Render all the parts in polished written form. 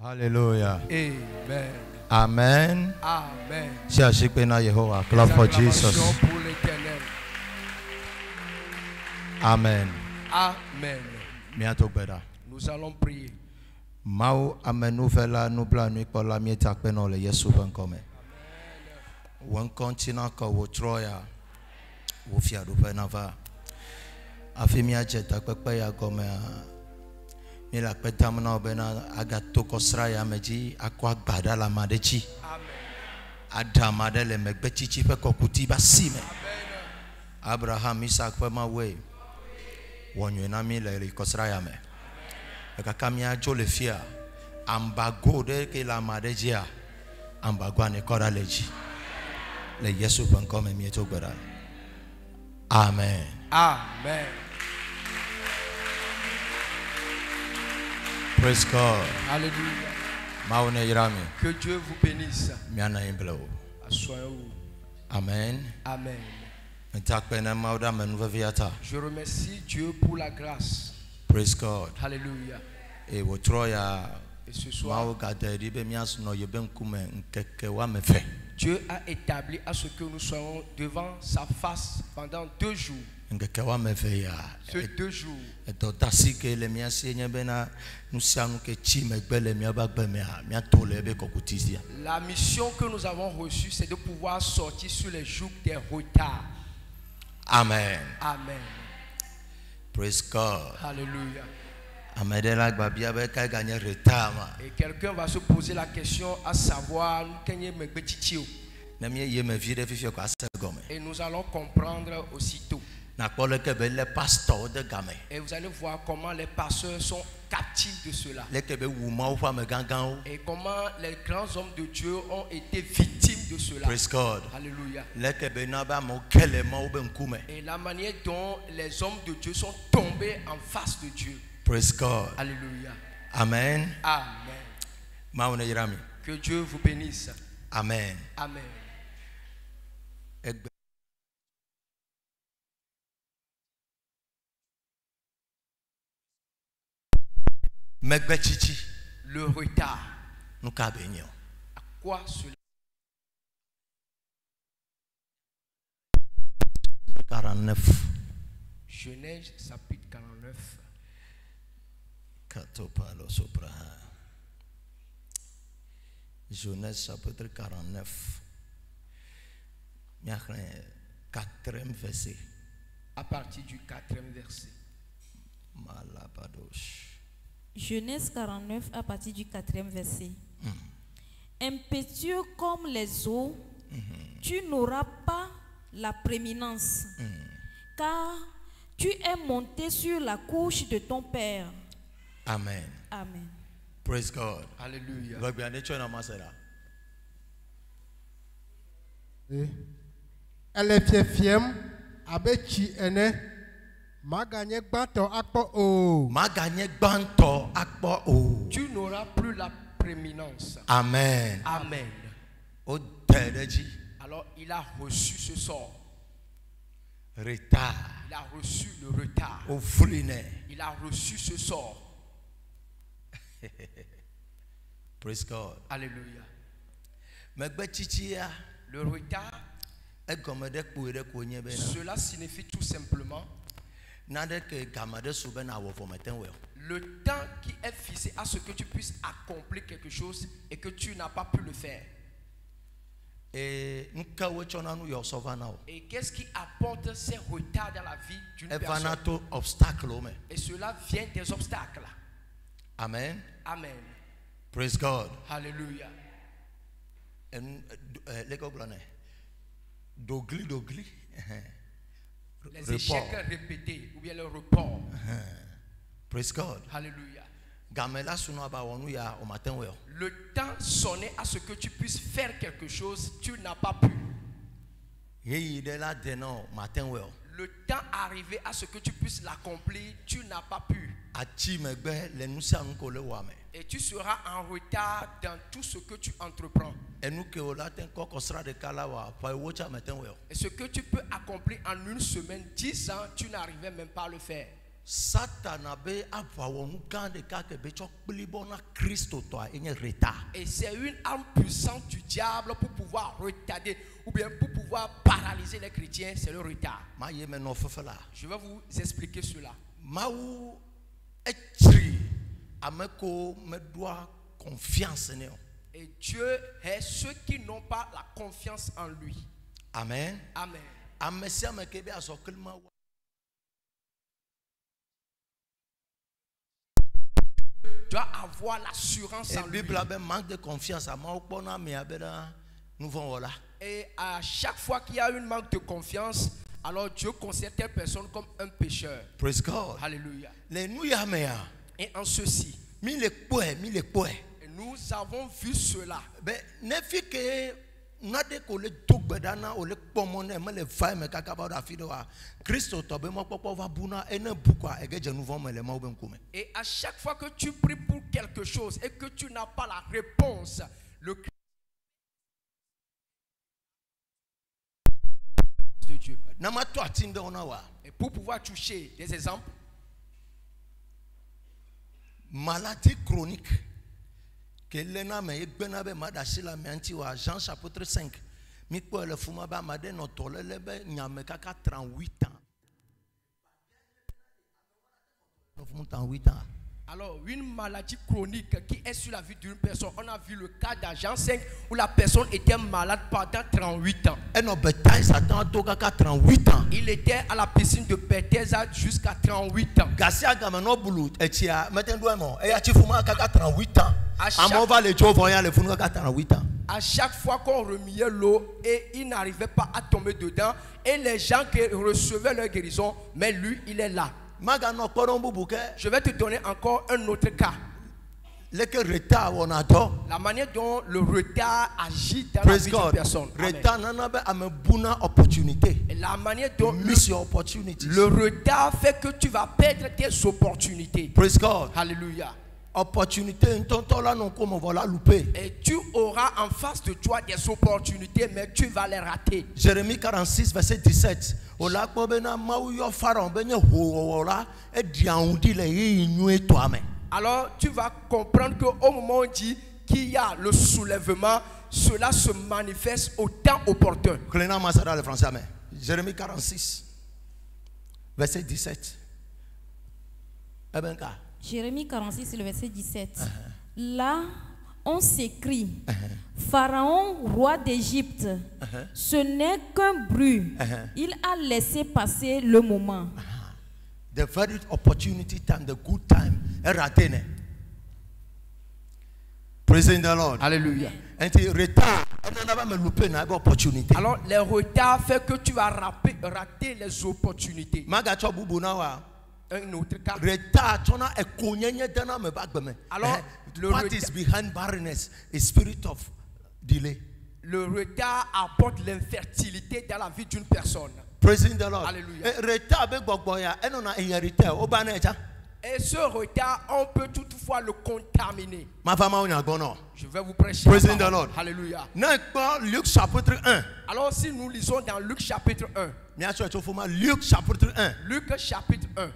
Hallelujah. Amen. Amen. Amen. Yehovah. Clap for Jesus. Pour l'Éternel. Amen. Amen. Nous allons prier. Mau amenuvela nubla nuikola mietakpeno le Yesu benkome. Wan kontina ka wo troya wo fiadu penava. Afimia jeta pepe ya gome mi la petamna obena agato kosraya meji akwa gbada la madechi. Amen. Adama de le megbechichi pe kokuti ba sime. Abraham Isaac pe mawe. Wonyena mi le kosraya me. Kakamia jole fia ambago de ke la madejia ambago ane kora leji le Yesu benkome mi eto gbara. Amen. Amen. Praise God. Alléluia. Maune yirami Que Dieu vous bénisse. miana imbelo. Assoyez-vous. Amen. Amen. Ntakpena mauda menuveviata. Je remercie Dieu pour la grâce. Praise God. Alléluia. E wotroya Et ce soir, mau gaderi be miasno yebenkume nkeke wa mefe. Dieu a établi à ce que nous soyons devant sa face pendant 2 jours. Nkeke wa mefe ya. Ces 2 jours. Eto tasike le miasi nyebena nusianu ke chi megbe le miabagbe mea miatole ebe kokutizia. La mission que nous avons reçue, c'est de pouvoir sortir sur les jours des retards. Amen. Amen. Praise God. Alléluia. Amedela gbabia be ka gagner retard ma. Et quelqu'un va se poser la question à savoir Na mi ye me vie de fifi ko asegome. et nous allons comprendre aussitôt. Na kpole ke be le pastor de game. Et vous allez voir comment les pasteurs sont captifs de cela. Le ke be wuma ou fa me gangan. Et comment les grands hommes de Dieu ont été victimes de cela. Praise God. Alléluia. Le ke be na ba mo kele mo be nkume. Et la manière dont les hommes de Dieu sont tombés en face de Dieu. Praise God. Alléluia. Amen. Amen. Maune yirami. Que Dieu vous bénisse. Amen. Amen. Egbe megbe chichi Le retard. nuka benyo. À quoi cela? 49 Genèse chapitre 49. Katopalo sopra. Genèse chapitre 49. Miachne 4e verset. À partir du 4e verset. Malabadosh. Genèse 49 à partir du 4e verset. Impétueux comme les eaux, tu n'auras pas la prééminence, car tu es monté sur la couche de ton père. Amen. Amen. Praise God. Alléluia. Elle est fière, avec qui elle est. Ma gagné gbanto akpo o. Ma gagné banto akpo o. Tu n'auras plus la prééminence. Amen. Amen. O tereji. Alors il a reçu ce sort. Retard. Il a reçu le retard. O fruine. Il a reçu ce sort. Praise God. Alléluia. Megbe chichia. Le retard, Egomede kpuere konye bena. cela signifie tout simplement Nade ke gamade subena wo fometen we. le temps qui est fixé à ce que tu puisses accomplir quelque chose et que tu n'as pas pu le faire. Et nka wo chona nu yo sovana o. Et qu'est-ce qui apporte ces retards dans la vie d'une personne? Evanato obstacle o me. Et cela vient des obstacles. Amen. Amen. Praise God. Alléluia. En leko glone. Dogli. Les échecs répétés ou bien le report. Praise God. Alléluia. Gamela suno aba wonu ya o matin we. Le temps sonnait à ce que tu puisses faire quelque chose, tu n'as pas pu. Yeyi de la deno matin we. Le temps arrivé à ce que tu puisses l'accomplir, tu n'as pas pu. Achi megbe le nusa nu ko le wa me. Et tu seras en retard dans tout ce que tu entreprends. Enu ke o la ten kokosra de kala wa fa wo cha matin we. Et ce que tu peux accomplir en 1 semaine, 10 ans, tu n'arrivais même pas à le faire. Satana be avawonu gande kake be chokblibona Christo toi enye retard. Et c'est une arme puissante du diable pour pouvoir retarder ou bien pour pouvoir paralyser les chrétiens, c'est le retard. Ma ye me no fefela. Je vais vous expliquer cela. Maou etri ameko me doit confiance ne. Et Dieu est ceux qui n'ont pas la confiance en lui. Amen. Amen. Amesia me kebe asokelma. Doit avoir l'assurance en lui. Bible a manque de confiance à moi opona me abeda nous vont là. Et à chaque fois qu'il y a une manque de confiance, alors Dieu considère telle personne comme un pécheur. Praise God. Alléluia. Les nous ya me ya. Et en ceci, Mi le poe. nous avons vu cela. Ben ne fi que nade ko le dogbedana o le pomone me le vai me kaka ba da fi do wa. Christo to be mo popo va buna ene bukwa egeje nous vont me le ma obem kume. Et à chaque fois que tu pries pour quelque chose et que tu n'as pas la réponse, le Christ de Dieu. Nama to atinde ona wa. Et pour pouvoir toucher des exemples, maladie chronique que l'ena me egbena be madashila me anti wa Jean chapitre 5 mi ko le fuma ba made no to le be nyame kaka 38 ans. No fuma 38 ans. alors une maladie chronique qui est sur la vie d'une personne, on a vu le cas dans Jean 5 où la personne était malade pendant 38 ans. Et no betaille Satan to kaka 38 ans. Il était à la piscine de Bethesda jusqu'à 38 ans. Gasia gamano bulu etia metendo mo e ya ti fuma kaka 38 ans. Amo va le jo voyant le fuma kaka 38 ans. À chaque fois qu'on remuait l'eau et il n'arrivait pas à tomber dedans et les gens qui recevaient leur guérison, mais lui il est là. Je vais te donner encore un autre cas. La manière dont le retard agit dans la vie d'une personne. Et la manière dont le retard fait que tu vas perdre tes opportunités. Praise God. Alléluia. Opportunité, et tu auras en face de toi des opportunités, mais tu vas les rater. Jérémie 46, verset 17. Alors tu vas comprendre qu'au moment où on dit qu'il y a le soulèvement, cela se manifeste au temps opportun. Jérémie 46, verset 17. Jérémie 46, le verset 17. Là, on s'écrie, Pharaon, roi d'Égypte, ce n'est qu'un bruit. Il a laissé passer le moment. The very opportunity time, the good time, praise the Lord. Alléluia. Alors les retards fait que tu vas rater les opportunités. Un autre cas. Alors, what is behind barrenness? A spirit of delay. Le retard apporte l'infertilité dans la vie d'une personne. Praising the Lord. Alléluia. Et ce retard, on peut toutefois le contaminer. Je vais vous prêcher. Praising the Lord. Alléluia. Luc chapitre 1. Alors si nous lisons dans Luc chapitre 1. Luc chapitre 1. Luc chapitre 1.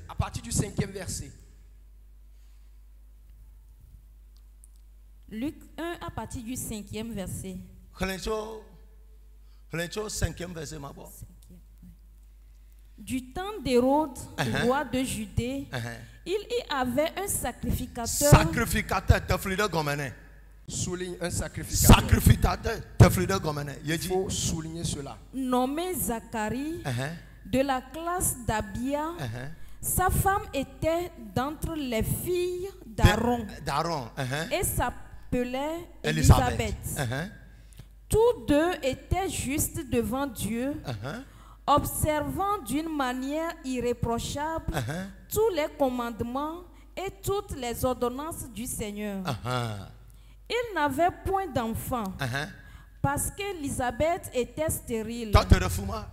À partir du 5e verset. Luc 1 à partir du 5e verset. Du temps d'Hérode, roi de Judée, il y avait un sacrificateur. Souligne un sacrificateur. Il faut souligner cela. Nommé Zacharie, de la classe d'Abia. Sa femme était d'entre les filles d'Aaron. Et s'appelait Élisabeth. Tous deux étaient justes devant Dieu, observant d'une manière irréprochable tous les commandements et toutes les ordonnances du Seigneur. Ils n'avaient point d'enfant parce qu'Élisabeth était stérile.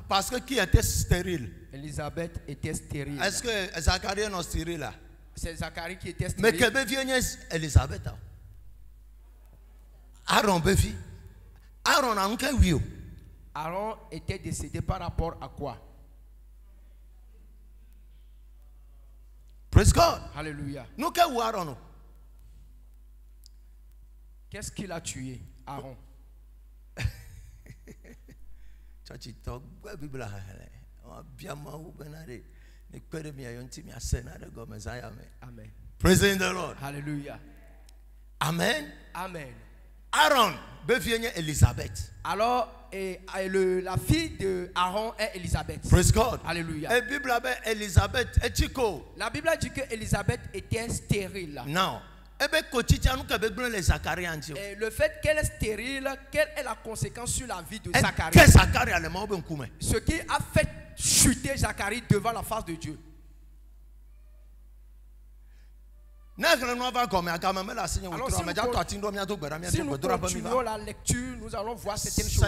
Parce que qui était stérile? Élisabeth était stérile. Est-ce que Zacharie est stérile là? C'est Zacharie qui était stérile. Mais que vient Élisabeth? Aaron bevi. Aaron a un Aaron était décédé par rapport à quoi? Praise God. Alléluia. Nous qu'est-ce Aaron? Qu'est-ce qu'il a tué, Aaron? Amen. Praise the Lord. Alléluia. Amen. Amen. Aaron, Elisabeth. Alors, la fille de Aaron est Elisabeth. Praise God. Alléluia. La Bible Elisabeth est chico. La Bible dit que Elisabeth était stérile. Non. Et le fait qu'elle est stérile, quelle est la conséquence sur la vie de Zacharie? Ce qui a fait chuter Zacharie devant la face de Dieu. Alors, si nous continuons la lecture, nous allons voir certaines choses.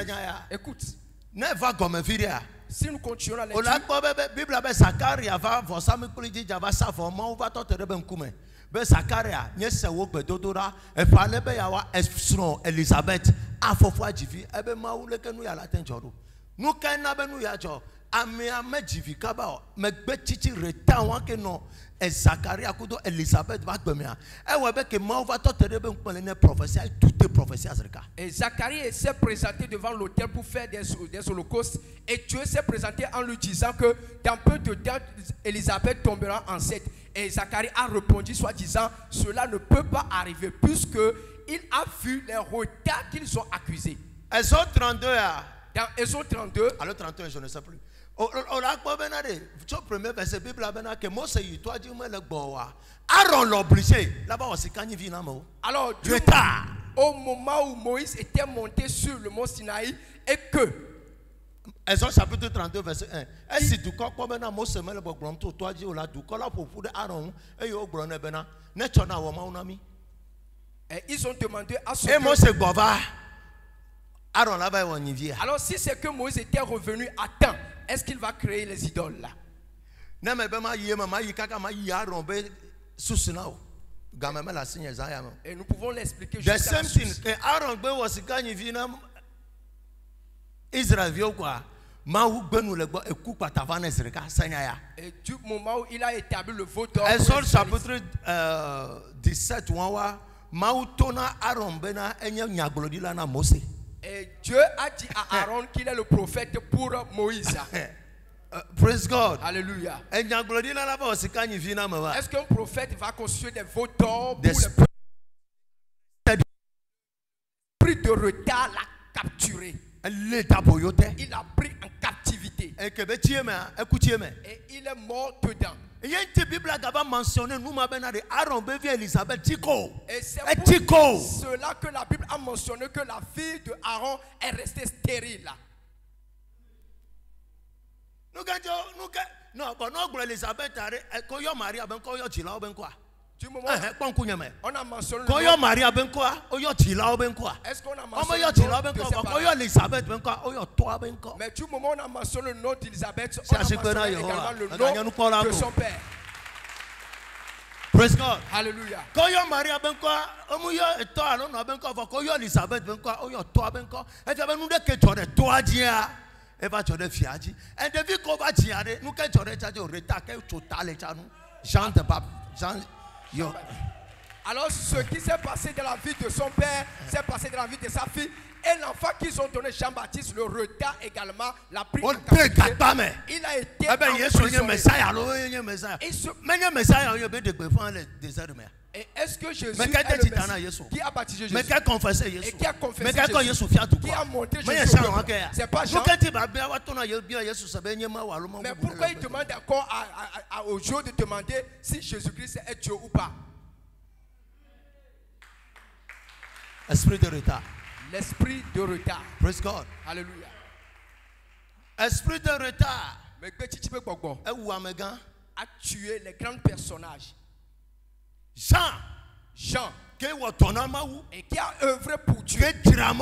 Écoute. Si nous continuons la lecture, Elisabeth et Zacharie s'est présenté devant l'autel pour faire des holocaustes, et Dieu s'est présenté en lui disant que dans peu de temps Elisabeth tombera enceinte. Et Zacharie a répondu soi-disant cela ne peut pas arriver puisque il a vu les retards qu'ils ont accusés. Exode 32 dans Exode 32, alors 31 je ne sais plus. Premier verset Bible que Mose toi dit le boa Aaron l'obligé là-bas aussi quand il vit là. Alors au moment où Moïse était monté sur le mont Sinaï et que Exode chapitre 32 verset 1 est si du corps comme na Mose me le bogbrom to toi dit la du corps là pour Aaron et yo gbron bena ne chona wo ma unami. Et ils ont demandé à ce et Mose bova Aaron là-bas on y vient. Alors si c'est que Moïse était revenu à temps, est-ce qu'il va créer les idoles là? Et nous pouvons l'expliquer jusqu'à la source. Et du moment où il a établi le veau d'or, Exode chapitre 17 et Dieu a dit à Aaron qu'il est le prophète pour Moïse. Praise God. Alléluia. Est-ce qu'un prophète va construire des veaux d'or pour les pris de retard l'a capturé? Il a pris en captivité. Et il est mort dedans. Et c'est pour cela que la Bible a mentionné que la fille de Aaron est restée stérile. Non, but no Elisabeth ko yo Maria ben ko yo chila ben kwa. Du moment on a mentionné ko yo Maria ben kwa o yo chila ben kwa. Est-ce qu'on a mentionné yo chila ben kwa ko yo Elisabeth ben kwa o yo toa ben kwa. Mais du moment on a mentionné le nom d'Elisabeth, on a mentionné également le nom de son père. Praise God. Hallelujah. Ko yo Maria ben kwa o yo to alo no ben kwa ko yo Elisabeth ben kwa o yo toa ben kwa. E je ben nu de ke chore toa dia. Eva chore fiaji. Et depuis qu'on va tirer, nous que chore chajo reta ke total chanu. Jean de Pape, Jean yo. Alors ce qui s'est passé dans la vie de son père, s'est passé dans la vie de sa fille. Et l'enfant qu'ils ont donné Jean-Baptiste, le retard également, l'a pris en captivité. Il a été emprisonné. Et est-ce que Jésus est le Messie? Qui a baptisé Jésus? Et qui a confessé Jésus? Qui a montré Jésus? C'est pas Jean. Mais pourquoi il demande encore aux gens de demander si Jésus-Christ est Dieu ou pas? Esprit de retard. L'esprit de retard. Praise God. Alléluia. Esprit de retard. A tué les grands personnages. Jean. Et qui a œuvré pour Dieu. Il a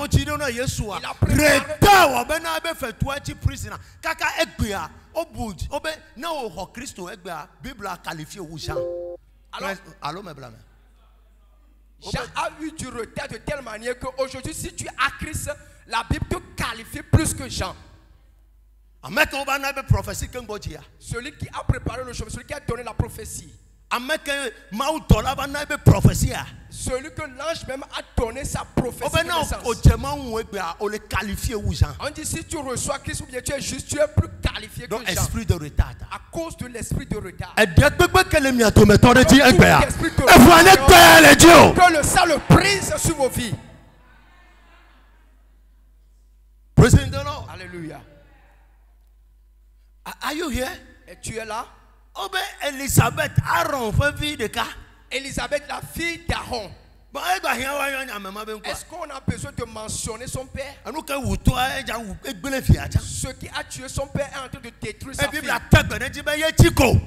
Jean a eu du retard de telle manière qu'aujourd'hui, si tu as Christ, la Bible te qualifie plus que Jean. Celui qui a préparé le chemin, celui qui a donné la prophétie. Celui que l'ange même a donné sa prophétie. On dit si tu reçois Christ ou bien tu es juste, tu es plus qualifié que Jean. Esprit de retard. À cause de l'esprit de retard. Que le sang le prise sur vos vies. Praise the Lord. Alléluia. Are you here? Et tu es là? Elisabeth, Aaron, fille de cas. Elisabeth, la fille d'Aaron. Est-ce qu'on a besoin de mentionner son père? Ce qui a tué son père est en train de détruire sa fille.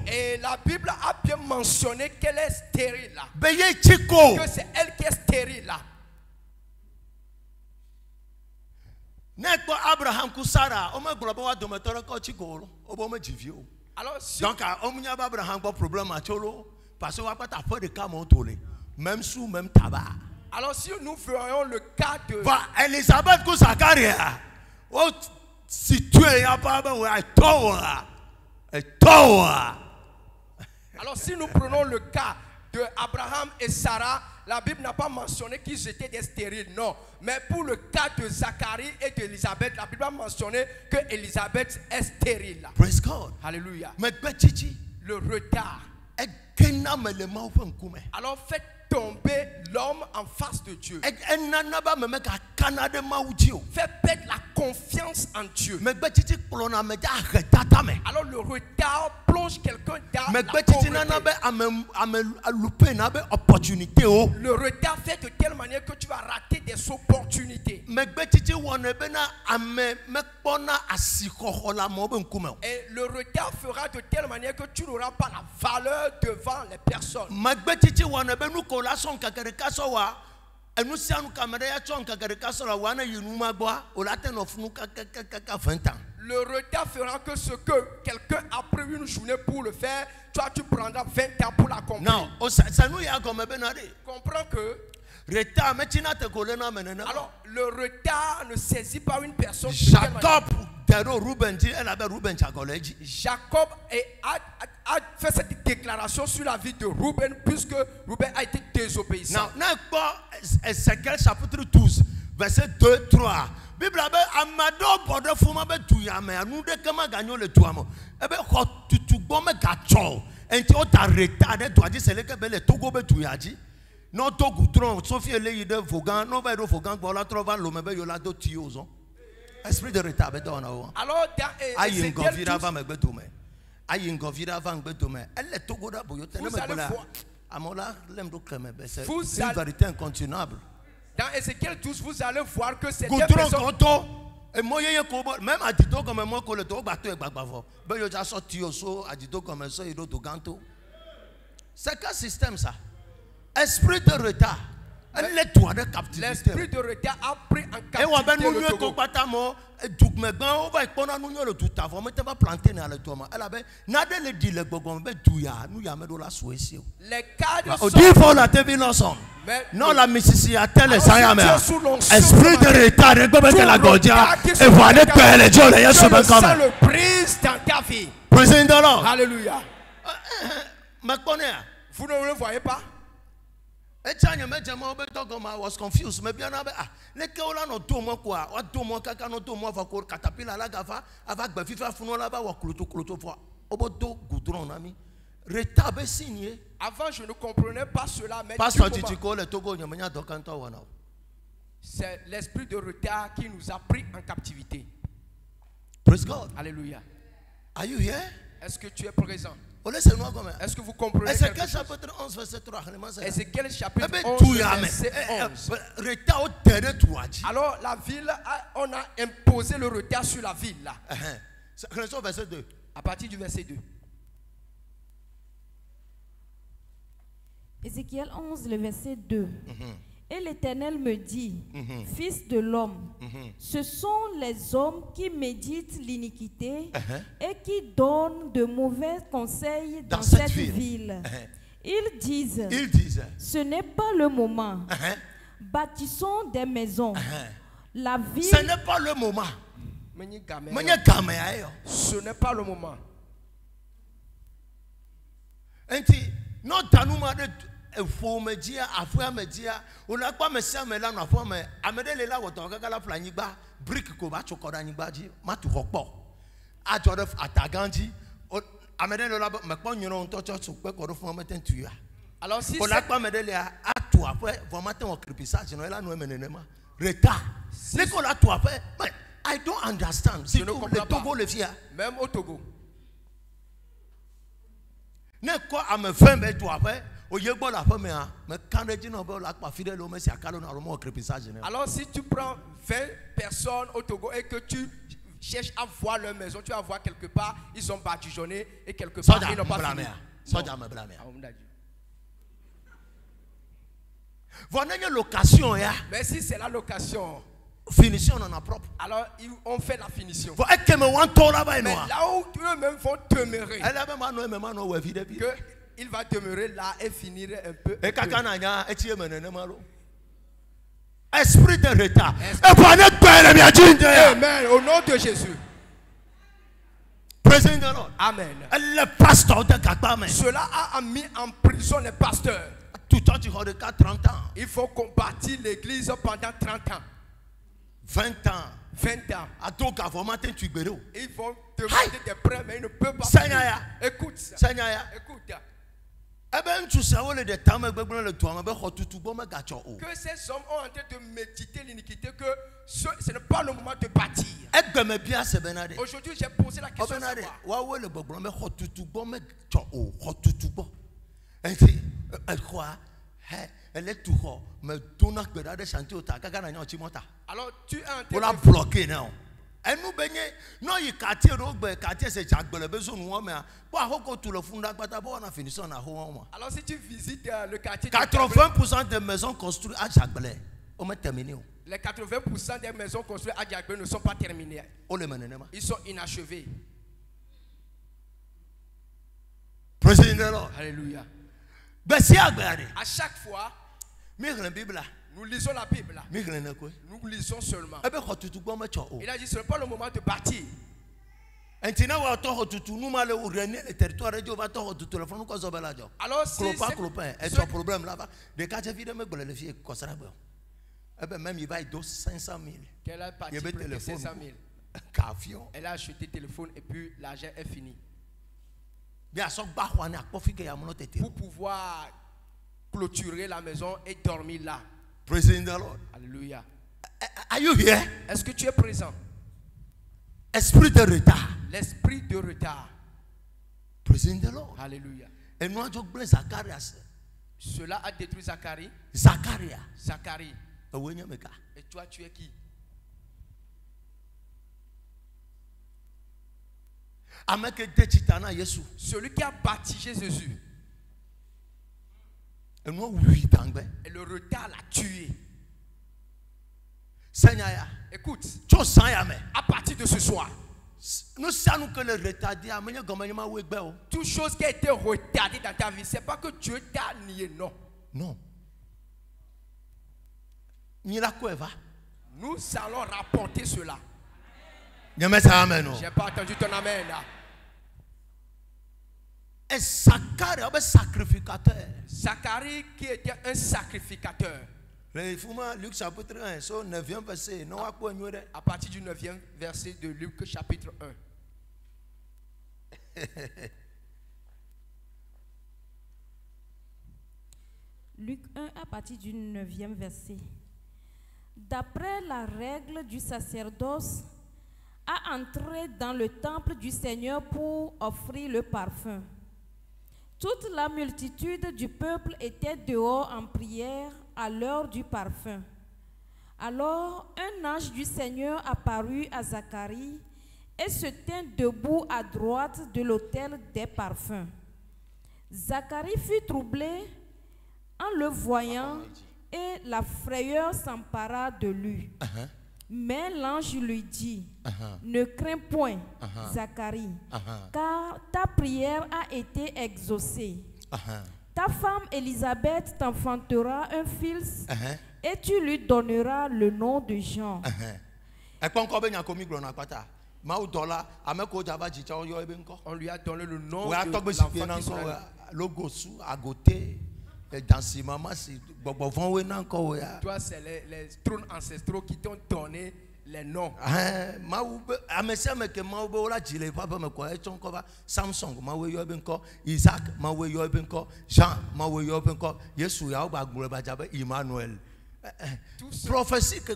Et la Bible a bien mentionné qu'elle est stérile là. Que c'est elle qui est stérile là. Abraham Kusara, alors, si donc, on a Abraham pas problème à Cholo, parce qu'on va pas taper de camontolé, même sous même tabac. Alors, si nous voyons le cas de Elisabeth Kusakaria, oh, si tu es à pas, alors, si nous prenons le cas de Abraham et Sarah, la Bible n'a pas mentionné qu'ils étaient des stériles, non. Mais pour le cas de Zacharie et d'Élisabeth, la Bible a mentionné que Élisabeth est stérile. Praise God. Alléluia. Mais le retard. Alors faites tomber l'homme en face de Dieu. Faites perdre la confiance en Dieu. Alors le retard plonge quelqu'un dans la pauvreté. Le retard fait de telle manière que tu vas rater des opportunités. Et le retard fera de telle manière que tu n'auras pas la valeur devant les personnes. Le retard fera que ce que quelqu'un a pris une journée pour le faire, toi tu prendras 20 ans pour l'accomplir. Non, comprends que alors le retard ne saisit pas une personne. Jacob a fait cette déclaration sur la vie de Ruben puisque Ruben a été désobéissant. Ézéchiel chapitre 12 verset 2-3. Bible amado bodo fuma be tuyame anu de kama ganyo le tuamo ebe ko tutugbo me gacho enti o ta retard to aji seleke be le togo be tuyaji no to goudron Sophie ele yide vogan no ba do vogan bola trova lo me be yola do tiozon esprit de retard be don o alors ayi ngovira va me gbetume ayi ngovira va gbetume elle togo da boyo tene me bola amola lem do kreme be c'est une vérité incontournable. Dans Ézéchiel 12, vous allez voir que c'est même à Tito comme moi, que le dos bateau est babavo. Ben, il y a sorti au saut, à Tito comme ça, il doit tout ganto. C'est quel système ça? Esprit de retard. L'esprit de retard a pris en captivité le Togo. Les cadres sont non la Mississippi a tel et ça esprit de retard et la Godia et voilà que les gens les sont comme le prise dans ta vie. Praise the Lord. Alléluia. Vous ne le voyez pas? I was confused. Maybe I no do more quoi. What do more kaka no do more for caterpillar la gafa avec be fifa funo la ba wa kluto for obodo goudron nami. Retard be signé. Avant je ne comprenais pas cela mais Pasteur Titiko le Togo nyamanya dokanto wana. C'est l'esprit de retard qui nous a pris en captivité. Praise God. Alléluia. Are you here? Est-ce que tu es présent? Est-ce que vous comprenez? Ézéchiel chapitre 11 verset 3. Ézéchiel chapitre 11 verset 11. Alors la ville, on a imposé le retard sur la ville là. Verset 2. À partir du verset 2. Ézéchiel 11, le verset 2. Et l'Éternel me dit, fils de l'homme, ce sont les hommes qui méditent l'iniquité et qui donnent de mauvais conseils dans cette ville. Ils disent, ce n'est pas le moment. Bâtissons des maisons. La ville. Ce n'est pas le moment. Ce n'est pas le moment. Alors si I don't understand. Je ne comprends pas. Togo le fait. Même au Togo. Ne quoi à me faire mais toi après au yebo la femme mais quand les gens veulent la pas fidèle au messie à calon à l'homme au crépissage. Alors si tu prends 20 personnes au Togo et que tu cherches à voir leur maison, tu vas voir quelque part ils sont badigeonnés et quelque part ils n'ont pas fini. Soja me blâmer. Voilà une location ya. Mais si c'est la location. Finition on a propre. Alors on fait la finition. Faut que me wan to là-bas mais là où eux-mêmes vont demeurer. Que il va demeurer là et finir un peu. Et kakana etie menene malo. Esprit de retard. Amen. Au nom de Jésus. Praise the Lord. Amen. Le pasteur de Kakame. Cela a mis en prison les pasteurs. Tout le temps tu as de 30 ans. Il faut combattre l'église pendant 30 ans. 20 ans. 20 ans. À tout cas, vraiment, tu es ils vont demander des prêts, mais ils ne peuvent pas. Seigneur. Écoute ça. Seigneur. Écoute. Eh bien, tu sais, le temps, mais le toit, que ces hommes ont en train de méditer l'iniquité, que ce n'est pas le moment de bâtir. Aujourd'hui, j'ai posé la question. Alors tu es en train de bloquer non. Et nous baignons non il quartier c'est Jagbele besoin nous mais pour tout le fond d'Agbata on a fini ça on a ho. Alors si tu visites le quartier 80% des maisons construites à Jagbele on met terminé. Les 80% des maisons construites à Jagbele ne sont pas terminées. Ils sont inachevés. Praise the Lord. Alléluia. À chaque fois nous lisons la Bible. Nous lisons seulement. Il a dit ce n'est pas le moment de bâtir. Alors si c'est un problème là-bas, même il va donner 500 000. Qu'elle a parti près de 500 000. Elle a acheté le téléphone et puis l'argent est fini. Pour pouvoir clôturer la maison et dormir là. Praise the Lord. Alléluia. Are you here? Est-ce que tu es présent? Esprit de retard. L'esprit de retard. Praise the Lord. Alléluia. Et nous avons oublié Zacharias. Cela a détruit Zacharie. Zacharie. Et toi, tu es qui? Celui qui a baptisé Jésus. Et le retard l'a tué. Écoute, à partir de ce soir, nous savons que le retard toute chose qui a été retardée dans ta vie, c'est pas que Dieu t'a nié, non. Non. Nous allons rapporter cela. J'ai pas entendu ton amen là. Et sacrificateur. Zacharie qui était un sacrificateur. Luc chapitre 1, 9e verset. À partir du 9e verset de Luc chapitre 1. Luc 1 à partir du 9e verset. D'après la règle du sacerdoce, à entrer dans le temple du Seigneur pour offrir le parfum. Toute la multitude du peuple était dehors en prière à l'heure du parfum. Alors un ange du Seigneur apparut à Zacharie et se tint debout à droite de l'autel des parfums. Zacharie fut troublé en le voyant et la frayeur s'empara de lui. Mais l'ange lui dit, ne crains point, Zacharie, car ta prière a été exaucée. Ta femme Élisabeth t'enfantera un fils et tu lui donneras le nom de Jean. On lui a donné le nom de l'enfant qui toi, c'est les trônes ancestraux qui t'ont donné les noms. Samson, Isaac, Jean, Emmanuel. Prophétie que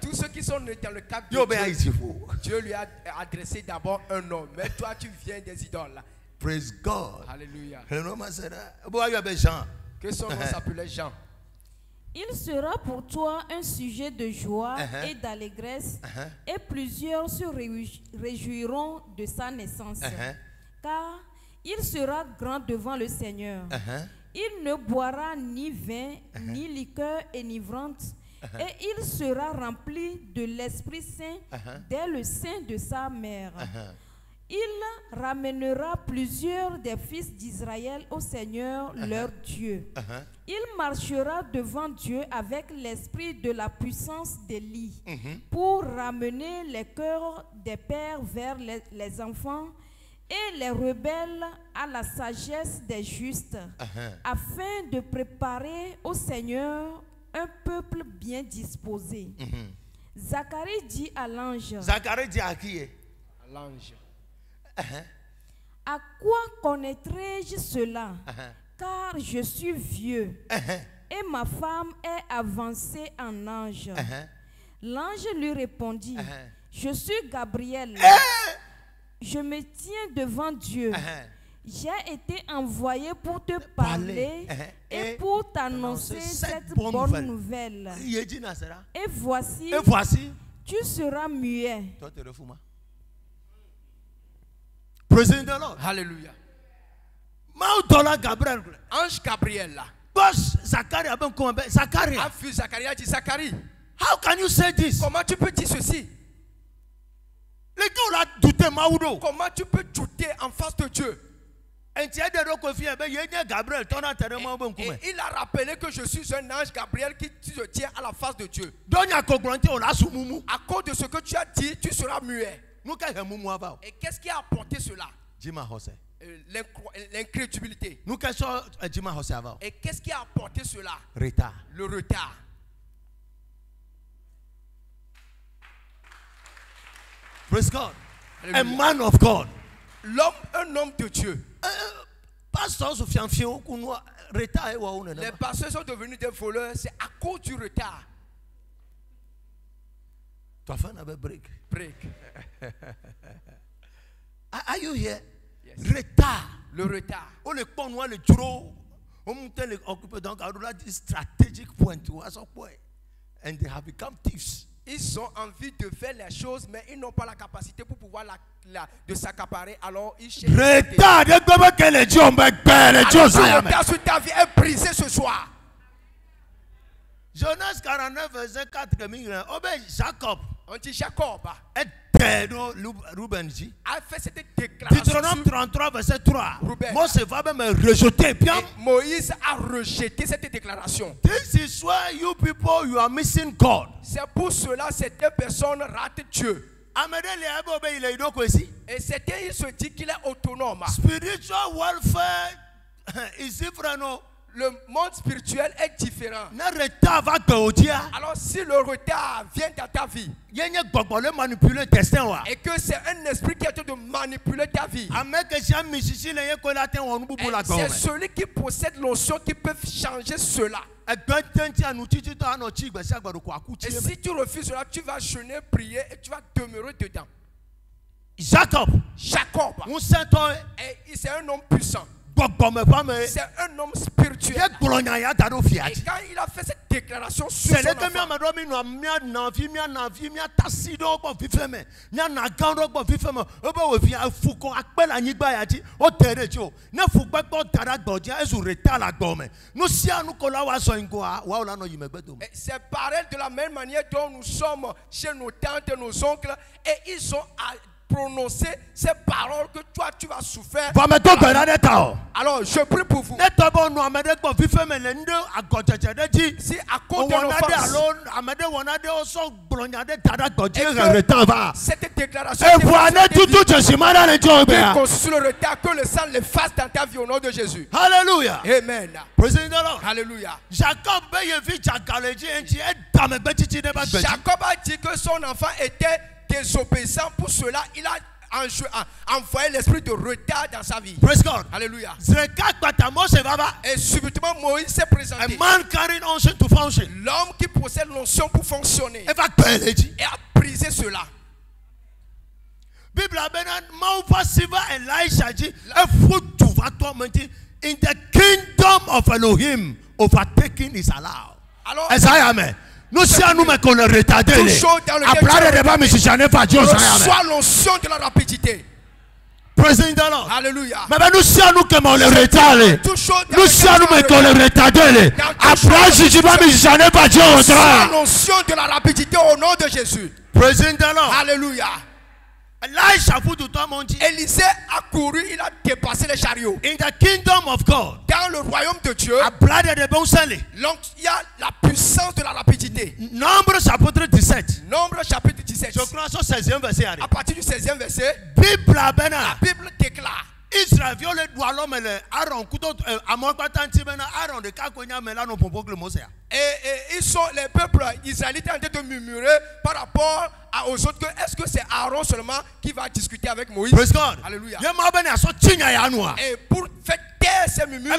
tous ceux qui sont nés dans le cadre de Dieu lui a adressé d'abord un nom. Mais toi, tu viens des idoles. Praise God. Alléluia. Jean. Que son nom s'appelait Jean. Il sera pour toi un sujet de joie et d'allégresse, et plusieurs se réjouiront de sa naissance. Car il sera grand devant le Seigneur. Il ne boira ni vin, ni liqueur enivrante, et il sera rempli de l'Esprit Saint dès le sein de sa mère. Il ramènera plusieurs des fils d'Israël au Seigneur leur Dieu. Il marchera devant Dieu avec l'esprit de la puissance d'Élie pour ramener les cœurs des pères vers les enfants et les rebelles à la sagesse des justes, afin de préparer au Seigneur un peuple bien disposé. Zacharie dit à l'ange. Zacharie dit à qui? À l'ange. À quoi connaîtrai-je cela? Car je suis vieux et ma femme est avancée en âge. L'ange lui répondit, je suis Gabriel. Je me tiens devant Dieu. J'ai été envoyé pour te parler et pour t'annoncer cette bonne nouvelle. Et voici, tu seras muet. Toi, tu es fou, moi. Praise the Lord. Alléluia. Ange Gabriel là. Zacharie a vu Zacharie a dit Zacharie. How can you say this? Comment tu peux dire ceci? Les gars ont douté Maudo. Comment tu peux douter en face de Dieu? Et il a rappelé que je suis un ange Gabriel qui se tient à la face de Dieu. À cause de ce que tu as dit, tu seras muet. Et qu'est-ce qui a apporté cela? L'incrédulité. Et qu'est-ce qui a apporté cela? Le retard. Praise God. A man of God. Un homme de Dieu. Les pasteurs sont devenus des voleurs, c'est à cause du retard. Break. Are you here? Yes. Retard. Le retard. Strategic point and they have become thieves. Ils ont envie de faire les choses, mais ils n'ont pas la capacité pour pouvoir de s'accaparer. Alors ils cherchent. Retard. Le retard sur ta vie est brisé ce soir. Jonas 49 verset 4 Jacob. On dit Jacob a fait cette déclaration. Deutéronome 33 verset 3. Moïse va même rejeter. Moïse a rejeté cette déclaration. This is why you people you are missing God. C'est pour cela que ces deux personnes ratent Dieu. Et certains ils se disent qu'il est autonome. Spiritual welfare is different. Le monde spirituel est différent. Alors si le retard vient dans ta vie et que c'est un esprit qui a de manipuler ta vie, c'est celui qui possède l'onction qui peut changer cela. Et si tu refuses cela, tu vas jeûner, prier et tu vas demeurer dedans. Jacob, et c'est un homme puissant. C'est un homme spirituel. Et quand il a fait cette déclaration sur son enfant, c'est pareil de la même manière dont nous sommes chez nos tantes et nos oncles et ils ont prononcer ces paroles que toi tu vas souffrir. Alors je prie pour vous. Si à cause de l'offense, cette déclaration constitue le retard, que le sang le fasse dans ta vie au nom de Jésus. Alléluia. Amen. Alléluia. Jacob a dit que son enfant était désobéissant. Pour cela, il a envoyé l'esprit de retard dans sa vie. Praise God. Alléluia. Et subitement, Moïse s'est présenté. A man carrying unction to function. L'homme qui possède l'onction pour fonctionner. Et a brisé cela. Bible in the kingdom of Elohim, overtaking is allowed. Alors, nous sommes qu'on le retardé. Reçois l'onction de la rapidité. Praising the Lord. Alléluia. Mais nous sommes nous qu'on le retardé. Nous sommes qu'on le retardé. Après, je vais me jamais pas dire au reçois l'onction de la rapidité au nom de Jésus. Praising the Lord. Alléluia. Élisée a couru, il a dépassé les chariots. In the kingdom of God, dans le royaume de Dieu, il y a la puissance de la rapidité. Nombre chapitre 17. Nombre chapitre 17. Je crois que c'est 16e verset. À partir du 16e verset, la Bible déclare. Israël viole l'homme et Aaron et ils sont les peuples israélites en train de murmurer par rapport aux autres que est-ce que c'est Aaron seulement qui va discuter avec Moïse. Praise God. Alléluia. Et pour faire taire ces murmures,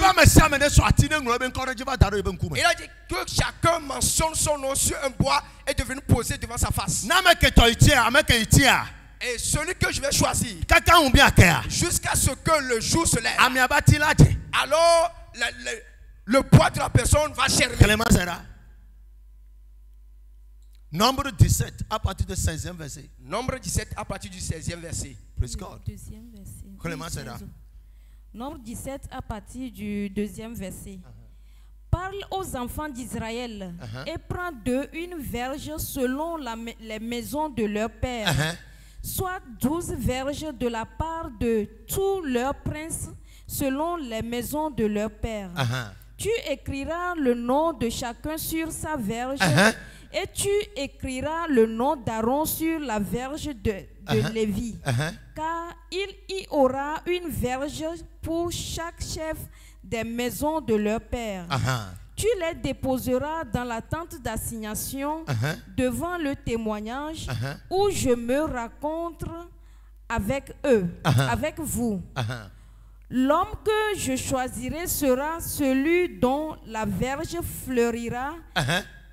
il a dit que chacun mentionne son nom sur un bois et est devenu posé devant sa face. Et celui que je vais choisir, jusqu'à ce que le jour se lève, alors le poids de la personne va germer. Nombre 17 à partir du 16e verset. Nombre 17 à partir du 16e verset. Praise God. Deuxième verset. Nombre 17 à partir du 2e verset. Parle aux enfants d'Israël et prends d'eux une verge selon les maisons de leur père. Soit 12 verges de la part de tous leurs princes selon les maisons de leur père. Tu écriras le nom de chacun sur sa verge et tu écriras le nom d'Aaron sur la verge de Lévi. Car il y aura une verge pour chaque chef des maisons de leur père. Tu les déposeras dans la tente d'assignation devant le témoignage où je me rencontre avec eux, avec vous. L'homme que je choisirai sera celui dont la verge fleurira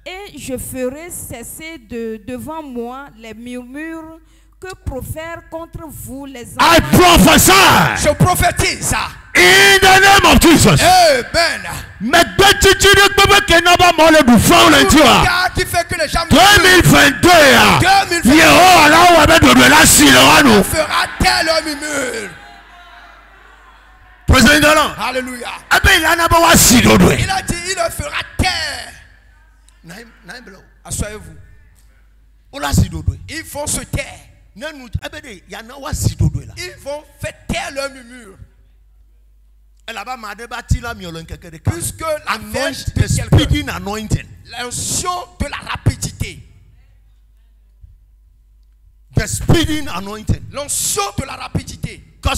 et je ferai cesser devant moi les murmures que profèrent contre vous les enfants. I prophesy. Je prophétise. In the name of Jesus. Amen. Mais qui fait que les gens 2022 fera tel murmure. Alléluia. Il a dit il le fera taire. Asseyez-vous. Ils vont se taire. Ils vont faire taire leur murmure. Puisque la verge de quelqu'un, l'onction de la rapidité. The speeding anointing. L'onction de la rapidité. Dans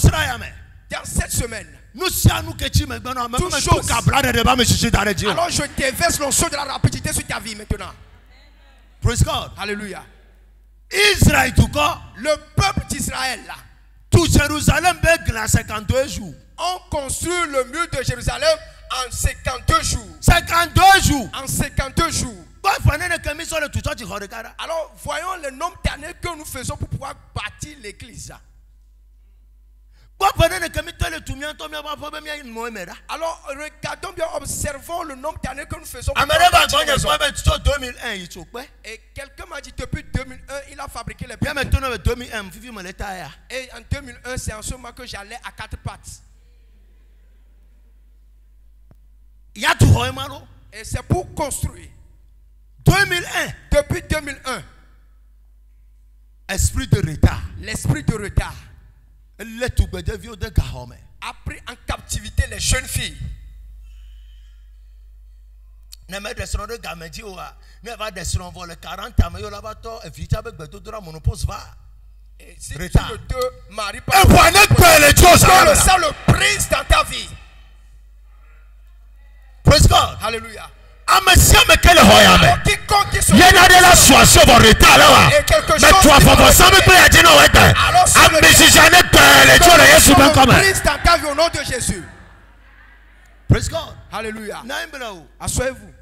cette semaine, alors je déverse l'onction de la rapidité sur ta vie maintenant. Praise God. Alléluia. Israël tout cas, le peuple d'Israël là, tout Jérusalem en 52 jours. On construit le mur de Jérusalem en 52 jours. 52 jours. En 52 jours. Alors voyons le nombre d'années que nous faisons pour pouvoir bâtir l'église. Alors regardons bien, observons le nombre d'années que nous faisons. Et quelqu'un m'a dit depuis 2001, il a fabriqué les pieds. Et en 2001, c'est en ce moment que j'allais à 4 pattes. Et c'est pour construire. 2001. Depuis 2001. Esprit de retard. L'esprit de retard a pris en captivité les jeunes filles. Et si tu ne te maries pas, le sang le brise dans ta vie. Praise God. Alléluia. Au nom de Jésus. Praise God. Alléluia. Asseyez-vous.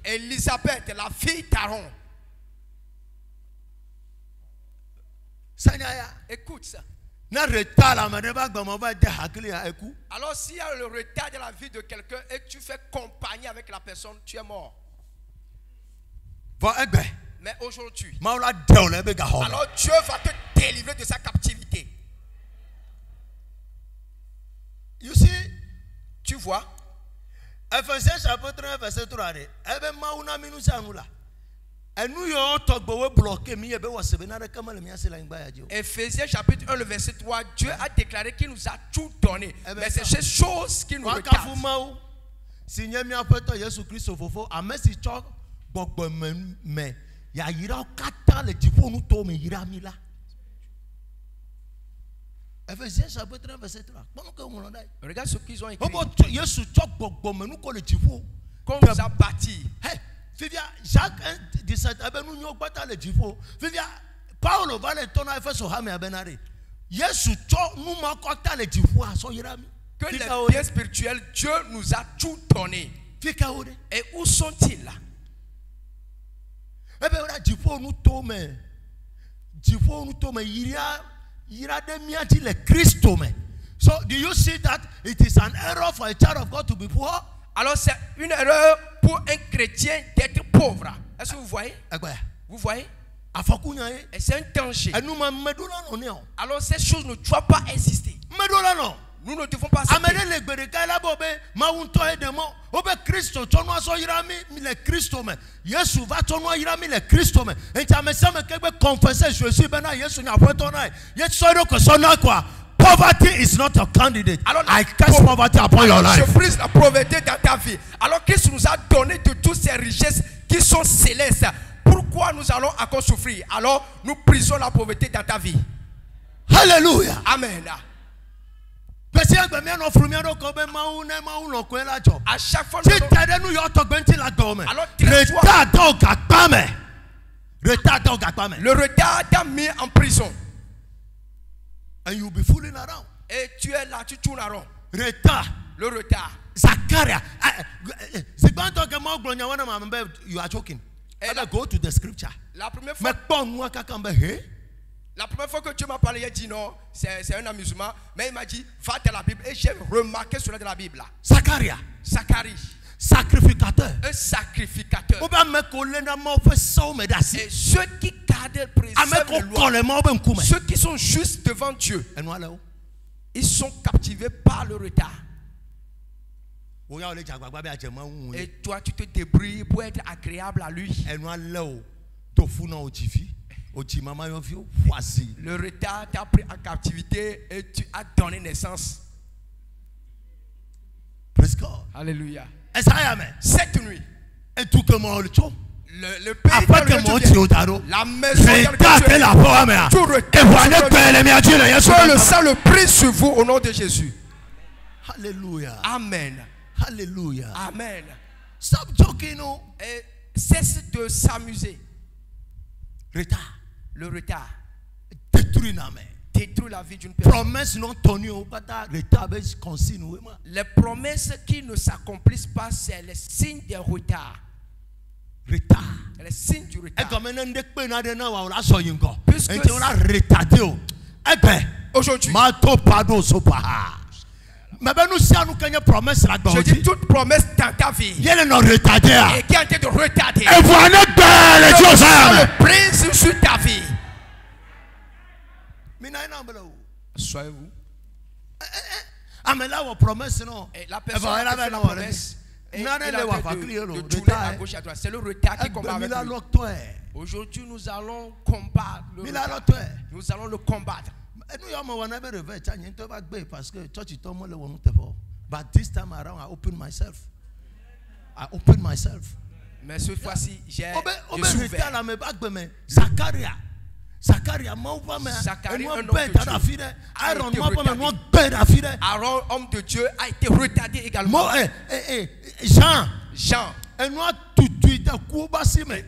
Elisabeth, la fille d'Aaron. Écoute ça. Alors s'il y a le retard de la vie de quelqu'un et tu fais compagnie avec la personne, tu es mort. Mais aujourd'hui, alors Dieu va te délivrer de sa captivité. You see, tu vois, Ephésiens chapitre 1 verset 3. Ephésiens chapitre 1 le verset 3, Dieu a déclaré qu'il nous a tout donné. Mais c'est ces choses qui nous regardent. Ephésiens chapitre 1 verset 3. Regarde ce qu'ils ont écrit. Qu'on nous a bâti. Jacques 1, 17. Paulo va le tourner à son hame à Benari. Yesu nous que les biens spirituels, Dieu nous a tout donné. Et où sont-ils là? So do you see that it is an error for a child of God to be poor? Alors c'est une erreur pour un chrétien d'être pauvre. Est-ce que vous voyez? Vous voyez? Et c'est un danger. Alors ces choses ne doivent pas exister. Nous ne devons pas Poverty is not a candidate. Alors, I cast poverty upon your life. Je brise la pauvreté dans ta vie. Alors Christ nous a donné de toutes ces richesses qui sont célestes. Pourquoi nous allons encore souffrir? Alors nous brisons la pauvreté dans ta vie. Alléluia. Amen. À chaque fois le retard t'a mis en prison. And you'll be fooling around. Et tu es là, tu tournes around. Retard. Le retard. Zachariah. You are joking. Go to the scripture. La première fois que Dieu m'a parlé, il a dit non, c'est un amusement. Mais il m'a dit, va dans la Bible. Et j'ai remarqué cela dans la Bible. Zacharie. Sacrificateur. Un sacrificateur. Et ceux qui gardent le loi, ceux qui sont justes devant Dieu, ils sont captivés par le retard. Et toi, tu te débrouilles pour être agréable à lui. Le retard t'a pris en captivité et tu as donné naissance. Praise God. Alléluia. Cette nuit, le pays la maison que le sang le prie sur vous au nom de Jésus. Alléluia. Amen. Alléluia. Amen. Stop joking. Et cesse de s'amuser. Retard. Le retard détruit la vie d'une personne. Promesses non tenues. Les promesses qui ne s'accomplissent pas, c'est le signe des retards. retard. Elle est signe du retard. Aujourd'hui, je dis toute promesse dans ta vie et qui est en train de retarder, le prince sur ta vie. Soyez-vous. Et la personne qui fait la promesse, et il a fait de tourner à gauche et à droite. C'est le retard qui combat avec lui. Aujourd'hui, nous allons combattre le retard. Nous allons le combattre. But this time around, I open myself. Mais cette fois-ci, je suis ouvert. Zacharie, un homme de Dieu, a été retardé également. Jean,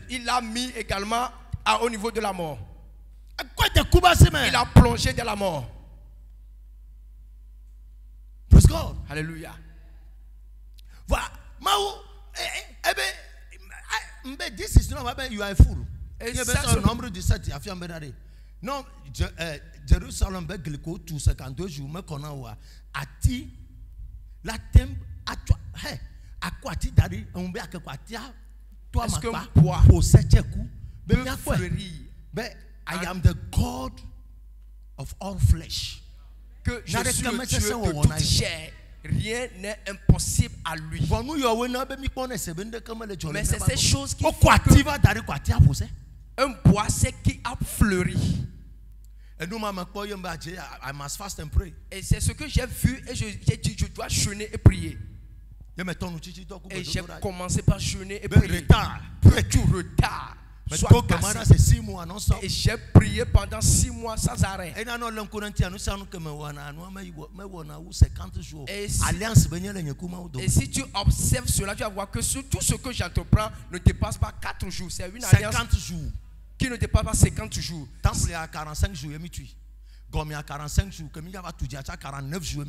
il l'a mis également au niveau de la mort. Il a plongé dans la mort. Praise God. Alléluia. Voilà. This is not you are a fool. Nombre 17, non, Jérusalem, tout 52 jours, mais qu'on a ati la thème à toi, à quoi tu d'aller, on va à quoi tu as, toi, ma part, pour cette coup, I am the God of all flesh. Que je suis le Dieu de toute chair. Rien n'est impossible à lui. Mais c'est ces choses qui font un bois sec qui a fleuri. Et c'est ce que j'ai vu et j'ai dit je dois jeûner et prier. Et j'ai commencé par jeûner et prier. Tout retard. Et j'ai prié pendant 6 mois sans arrêt. Et si tu observes cela, tu vas voir que tout ce que j'entreprends ne dépasse pas 4 jours. C'est une alliance qui ne dépasse pas 50 jours. Temple à 45 jours, Gomme à 45 jours, 49 jours,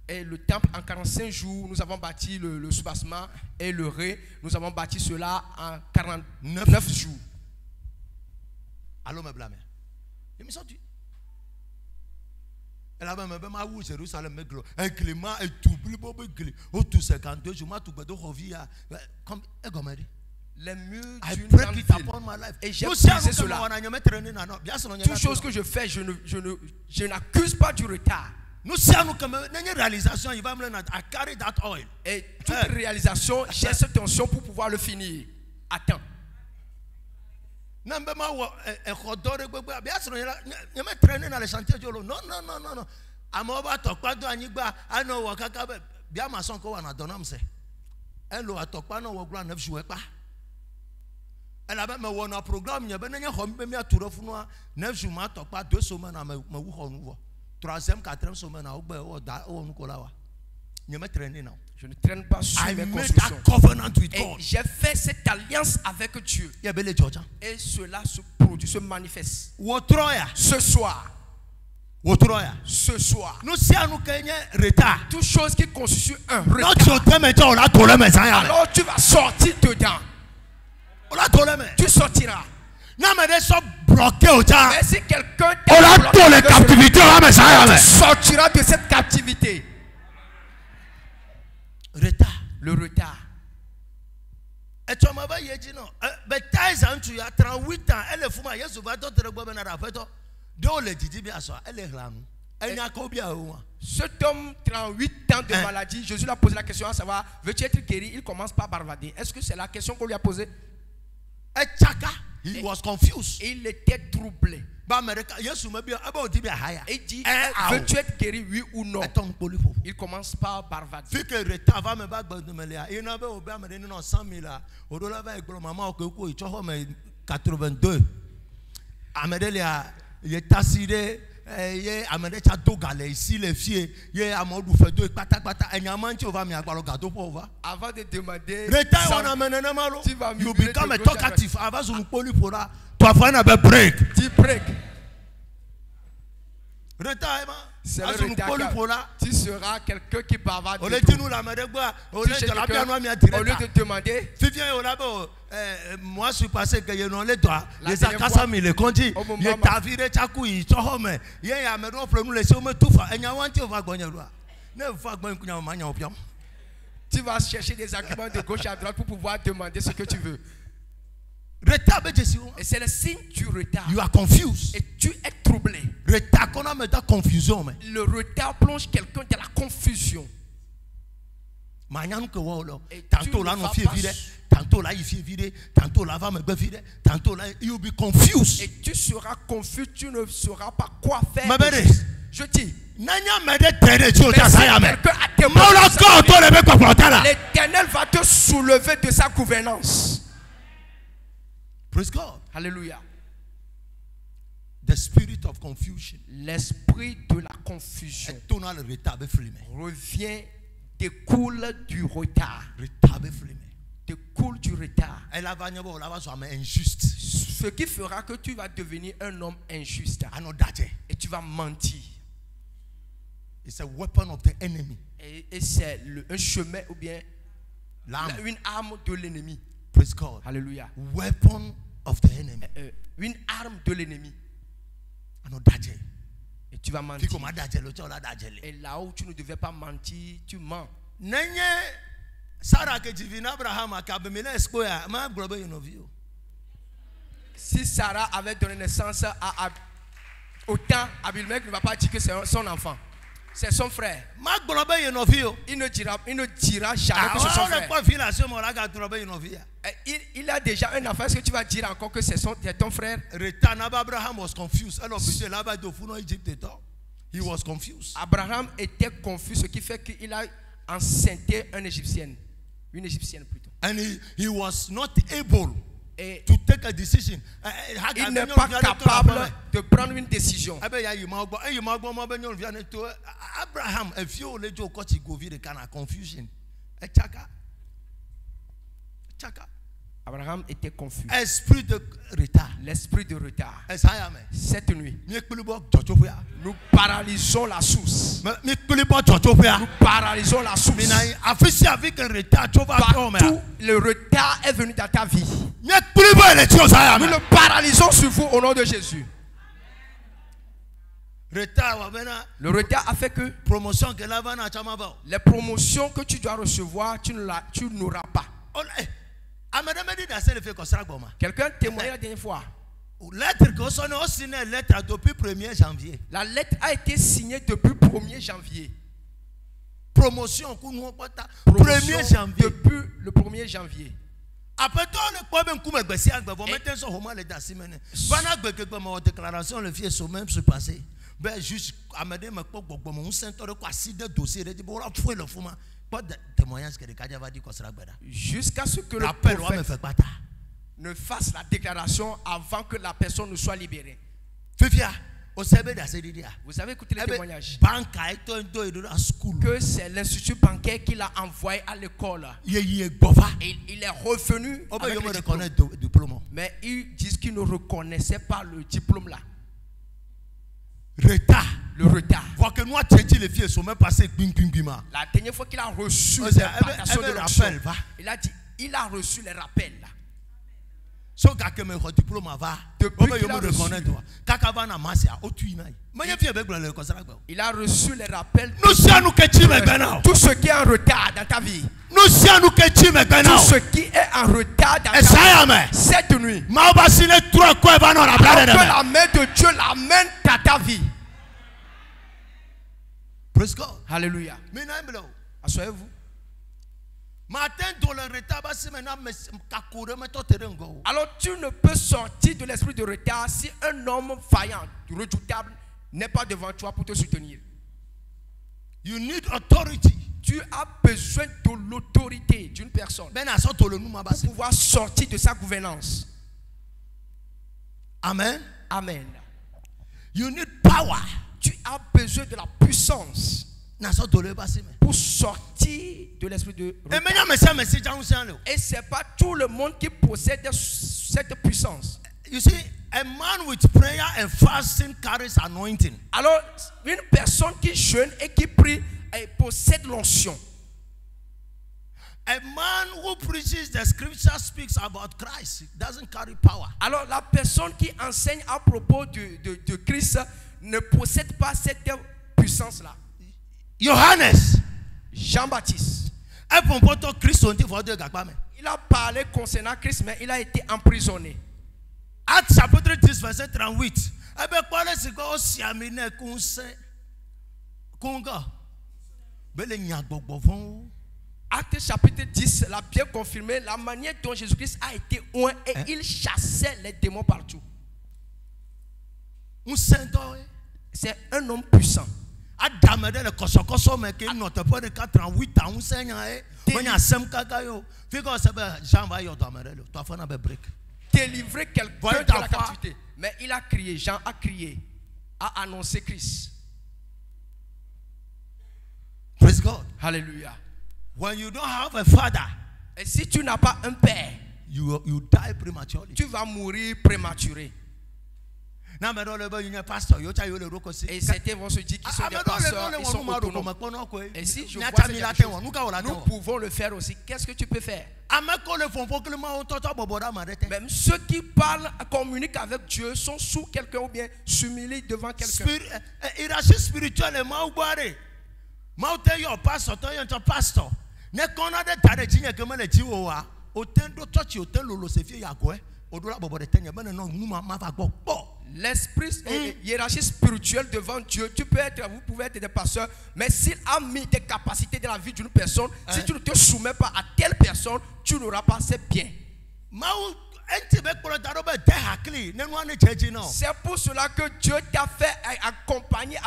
et le temple en 45 jours, nous avons bâti le soubassement et le ré. Nous avons bâti cela en 49 jours. Allô, me blâmer. Je me sens tu. Et là, je me suis Jérusalem, un climat et tout, tout 52 jours, tout le monde comme les murs d'une grande ville. Et j'ai brisé cela. Toute chose que je fais, je n'accuse pas du retard. Nous savons que une réalisation, il va me donner à carry that oil. Et toute réalisation, j'ai cette tension pour pouvoir le finir. Attends. Non. Elle avait un programme, il y avait un programme, 9 jours, 2 semaines, 3e, 4e semaine, je ne traîne pas sur mes constructions. Et j'ai fait cette alliance avec Dieu. Et cela se produit, se manifeste. Ce soir. Ce soir. Toute chose qui constitue un retard. Alors tu vas sortir dedans. Tu sortiras. Mais si quelqu'un sortira de cette captivité. Le retard. Et tu m'as dit non. Mais tu as 38 ans. Elle est fou. Cet homme, 38 ans de maladie, Jésus lui a posé la question à savoir, veux-tu être guéri? Il commence par barbader. Est-ce que c'est la question qu'on lui a posée? He was confused. Il était troublé. Il dit, veux-tu être guéri, oui ou non? Il commence par barbader. Avant de demander, you become a talkative. Dis break. C'est le retard. Tu seras quelqu'un qui bavarde de trop. Au lieu de demander, moi je suis passé que je n'en ai pas. Les acasami les conti. Il est taviré chakou il tohome. Il y a maintenant pour nous laisser au me tout faire. Et n'y a pas de va gagner loi. Ne va gagner qu'on a mania au piam. Tu vas chercher des arguments de gauche à droite pour pouvoir demander ce que tu veux. Et c'est le signe du retard. You are confused. Et tu es troublé. Retard qu'on a mis dans confusion. Le retard plonge quelqu'un dans la confusion. Tantôt là, on fait vider. Tantôt là, il fait vider. Tantôt là, va me vider. Tantôt là, you be confused. Et tu seras confus. Tu ne sauras pas quoi faire. Je dis. L'Éternel va te soulever de sa gouvernance. Praise God. Alléluia. The spirit of confusion. L'esprit de la confusion revient, découle du retard. Découle du retard. Ce qui fera que tu vas devenir un homme injuste. Et tu vas mentir. It's a weapon of the enemy. Et c'est un chemin ou bien une arme de l'ennemi. Praise God. Alléluia. Weapon of the enemy. Une arme de l'ennemi. Et tu vas mentir. Et là où tu ne devais pas mentir, tu mens. Si Sarah avait donné naissance à autant, Abimelech ne va pas dire que c'est son enfant. C'est son frère. Il ne dira jamais que c'est son frère. Il a déjà un enfant. Est-ce que tu vas dire encore que c'est ton frère? Abraham was confused. He was confused. Abraham était confus, ce qui fait qu'il a enceinté une Égyptienne plutôt. And he was not able to take a decision. Il n'est pas capable de prendre une décision. Abraham, if you let your coach go via the kind of confusion, Abraham était confus. Esprit de retard. L'esprit de retard. Cette nuit, nous paralysons la source. Nous paralysons la source. Partout, le retard est venu dans ta vie. Nous le paralysons sur vous au nom de Jésus. Le retard a fait que les promotions que tu dois recevoir, tu n'auras pas. Quelqu'un témoignait la dernière fois. Depuis 1er janvier. La lettre a été signée depuis 1er janvier. Promotion 1er janvier. Depuis le 1er janvier. Après tout, le déclaration le fier sur même se passer. Ben juste amener ma mon centre de quoi si de dossier de pour fouiller le fuma. Pas de témoignage que le Kadia va dire qu'on sera beda. Jusqu'à ce que le prophète ne fasse la déclaration avant que la personne ne soit libérée. Fifia, vous avez écouté les témoignages que c'est l'institut bancaire qui l'a envoyé à l'école. Et il est revenu avec le diplôme. Mais ils disent qu'ils ne reconnaissaient pas le diplôme là. Retard. Le retard. Voir que nous avons les filles sont même passées. La dernière fois qu'il a reçu l'impartation de l'onction, il a dit, il a reçu les rappels là. Depuis qu'il a reçu, il a reçu les rappels. Tout ce qui est en retard dans ta vie. Tout ce qui est en retard dans ta vie. Cette nuit. Que la main de Dieu l'amène dans ta vie. Praise God. Alléluia. Asseyez-vous. Alors tu ne peux sortir de l'esprit de retard si un homme vaillant, redoutable, n'est pas devant toi pour te soutenir. You need authority. Tu as besoin de l'autorité d'une personne pour pouvoir sortir de sa gouvernance. Amen. Amen. You need power. Tu as besoin de la puissance pour sortir de l'esprit de retard. Et ce n'est pas tout le monde qui possède cette puissance. You see, A man with prayer and fasting carries anointing. Alors, une personne qui jeûne et qui prie possède l'onction. A man who preaches the scripture speaks about Christ doesn't carry power. Alors, la personne qui enseigne à propos de Christ ne possède pas cette puissance-là. Johannes. Jean-Baptiste. Il a parlé concernant Christ, mais il a été emprisonné. Actes chapitre 10, verset 38. Actes chapitre 10 l'a bien confirmé, la manière dont Jésus-Christ a été oint et il chassait les démons partout. C'est un homme puissant. Délivrer quelqu'un de la captivité. Mais il a crié, Jean a crié, a annoncé Christ. Praise God. Alléluia. When you don't have a father, et si tu n'as pas un père, you die prematurely. Tu vas mourir prématuré. Et certains vont se dire qu'ils sont des pasteurs, ils sont autonomes. Et si je vois quelque chose, nous pouvons le faire aussi. Qu'est-ce que tu peux faire? Même ceux qui parlent, communiquent avec Dieu, sont sous quelqu'un ou bien s'humilient devant quelqu'un. Hiérarchie spirituelle est maubare. Maute yo pastor, to yo pastor. Ne kona de tare chinya kema le chiwoa. Otendo touch otendo lo se fie yagoe. Odola bobo de tenya bana no numa ma va gbo. L'esprit hiérarchie spirituelle devant Dieu, tu peux être, vous pouvez être des pasteurs, mais s'il a mis des capacités dans la vie d'une personne, si tu ne te soumets pas à telle personne, tu n'auras pas ces biens. C'est pour cela que Dieu t'a fait accompagner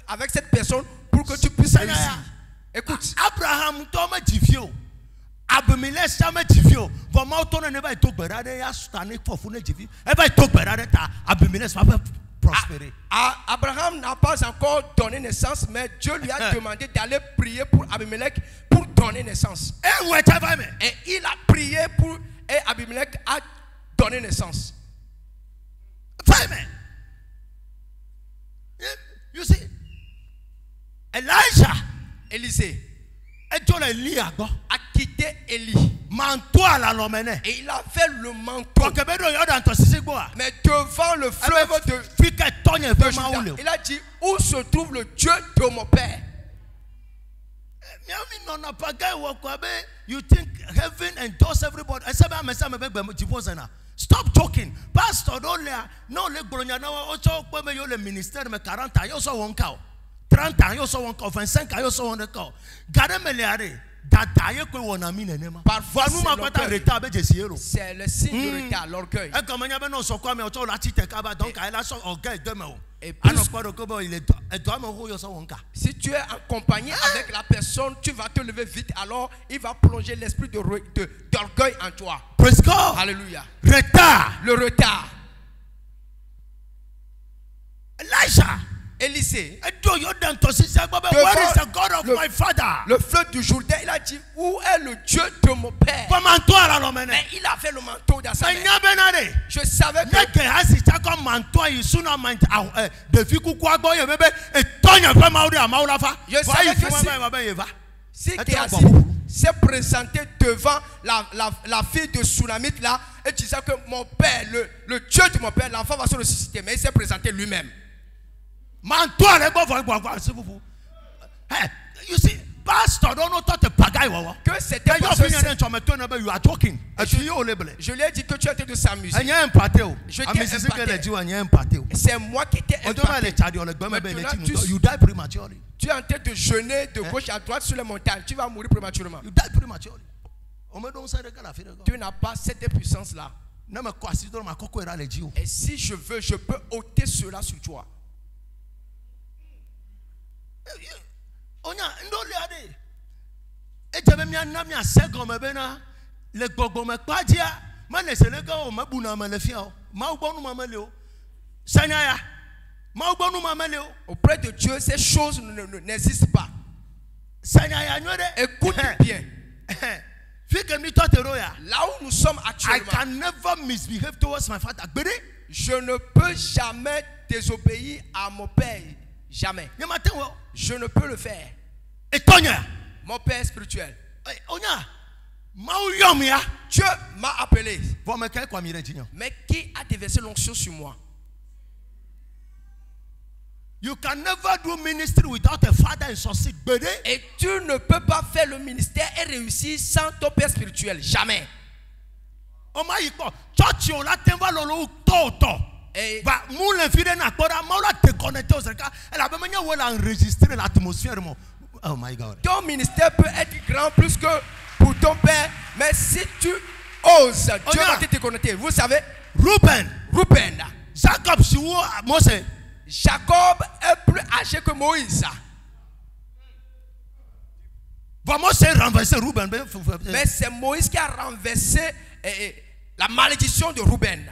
avec cette personne pour que tu puisses réussir. Écoute. Abraham toma tifio. Abimelech tama tifio. Vama otona ne va to berade ya stane fofune tifi. E va to berade ta Abimelech va prospérer. Abraham n'a pas encore donné naissance, mais Dieu lui a demandé d'aller prier pour Abimelech pour donner naissance. Et il a prié pour et Abimelech a donné naissance. You see, Elijah, Élisée, a quitté Élie. Et il a fait le manteau. Mais devant le fleuve de Juda, il a dit, où se trouve le Dieu de mon père? You think heaven endorses everybody? Stop joking. Pastor, no le gloria no ocho kweme yo le ministère me 40 yo so won ka 30 ans yo so won ka 25 ans yo so won ka gade me leare dada ye kwe wona mi nenema parfois c'est le signe de retard, l'orgueil. E comme nya be no so kwa me ocho la tite ka ba donc elle a son orgueil de me o. Et si tu es accompagné avec la personne, tu vas te lever vite, alors il va plonger l'esprit d'orgueil en toi. Praise God. Alléluia. Retard. Le retard. Elijah. Élisée. Where is the God of my father? Le fleuve du Jourdain, il a dit, où est le Dieu de mon père? Mais il a fait le manteau dans sa main. Je savais que si Géasi s'est présenté devant la fille de Sunamite là et disait que mon père, le Dieu de mon père, l'enfant va se ressusciter, mais il s'est présenté lui-même. Hey, you see, pastor don't know what to pagay wawa. Que c'était pas you are talking. Je lui ai dit que tu es en train de s'amuser. C'est moi qui t'ai impacté. You die prematurely. Tu es en train de jeûner de gauche à droite sur les montagnes. Tu vas mourir prématurément. You die prematurely. Tu n'as pas cette puissance-là. Et si je veux, je peux ôter cela sur toi. Auprès de Dieu, ces choses n'existent pas. Écoute bien. Là où nous sommes actuellement, I can never misbehave towards my father. Je ne peux jamais désobéir à mon père. Jamais. Je ne peux le faire. Mon père spirituel. Dieu m'a appelé. Mais qui a déversé l'onction sur moi? You can never do ministry without a father and succeed. Et tu ne peux pas faire le ministère et réussir sans ton père spirituel. Jamais. Et oh my God. Ton ministère peut être grand plus que pour ton père, mais si tu oses, Dieu va te connecter. Vous savez, Ruben, Jacob est plus âgé que Moïse. Mais c'est Moïse qui a renversé la malédiction de Ruben.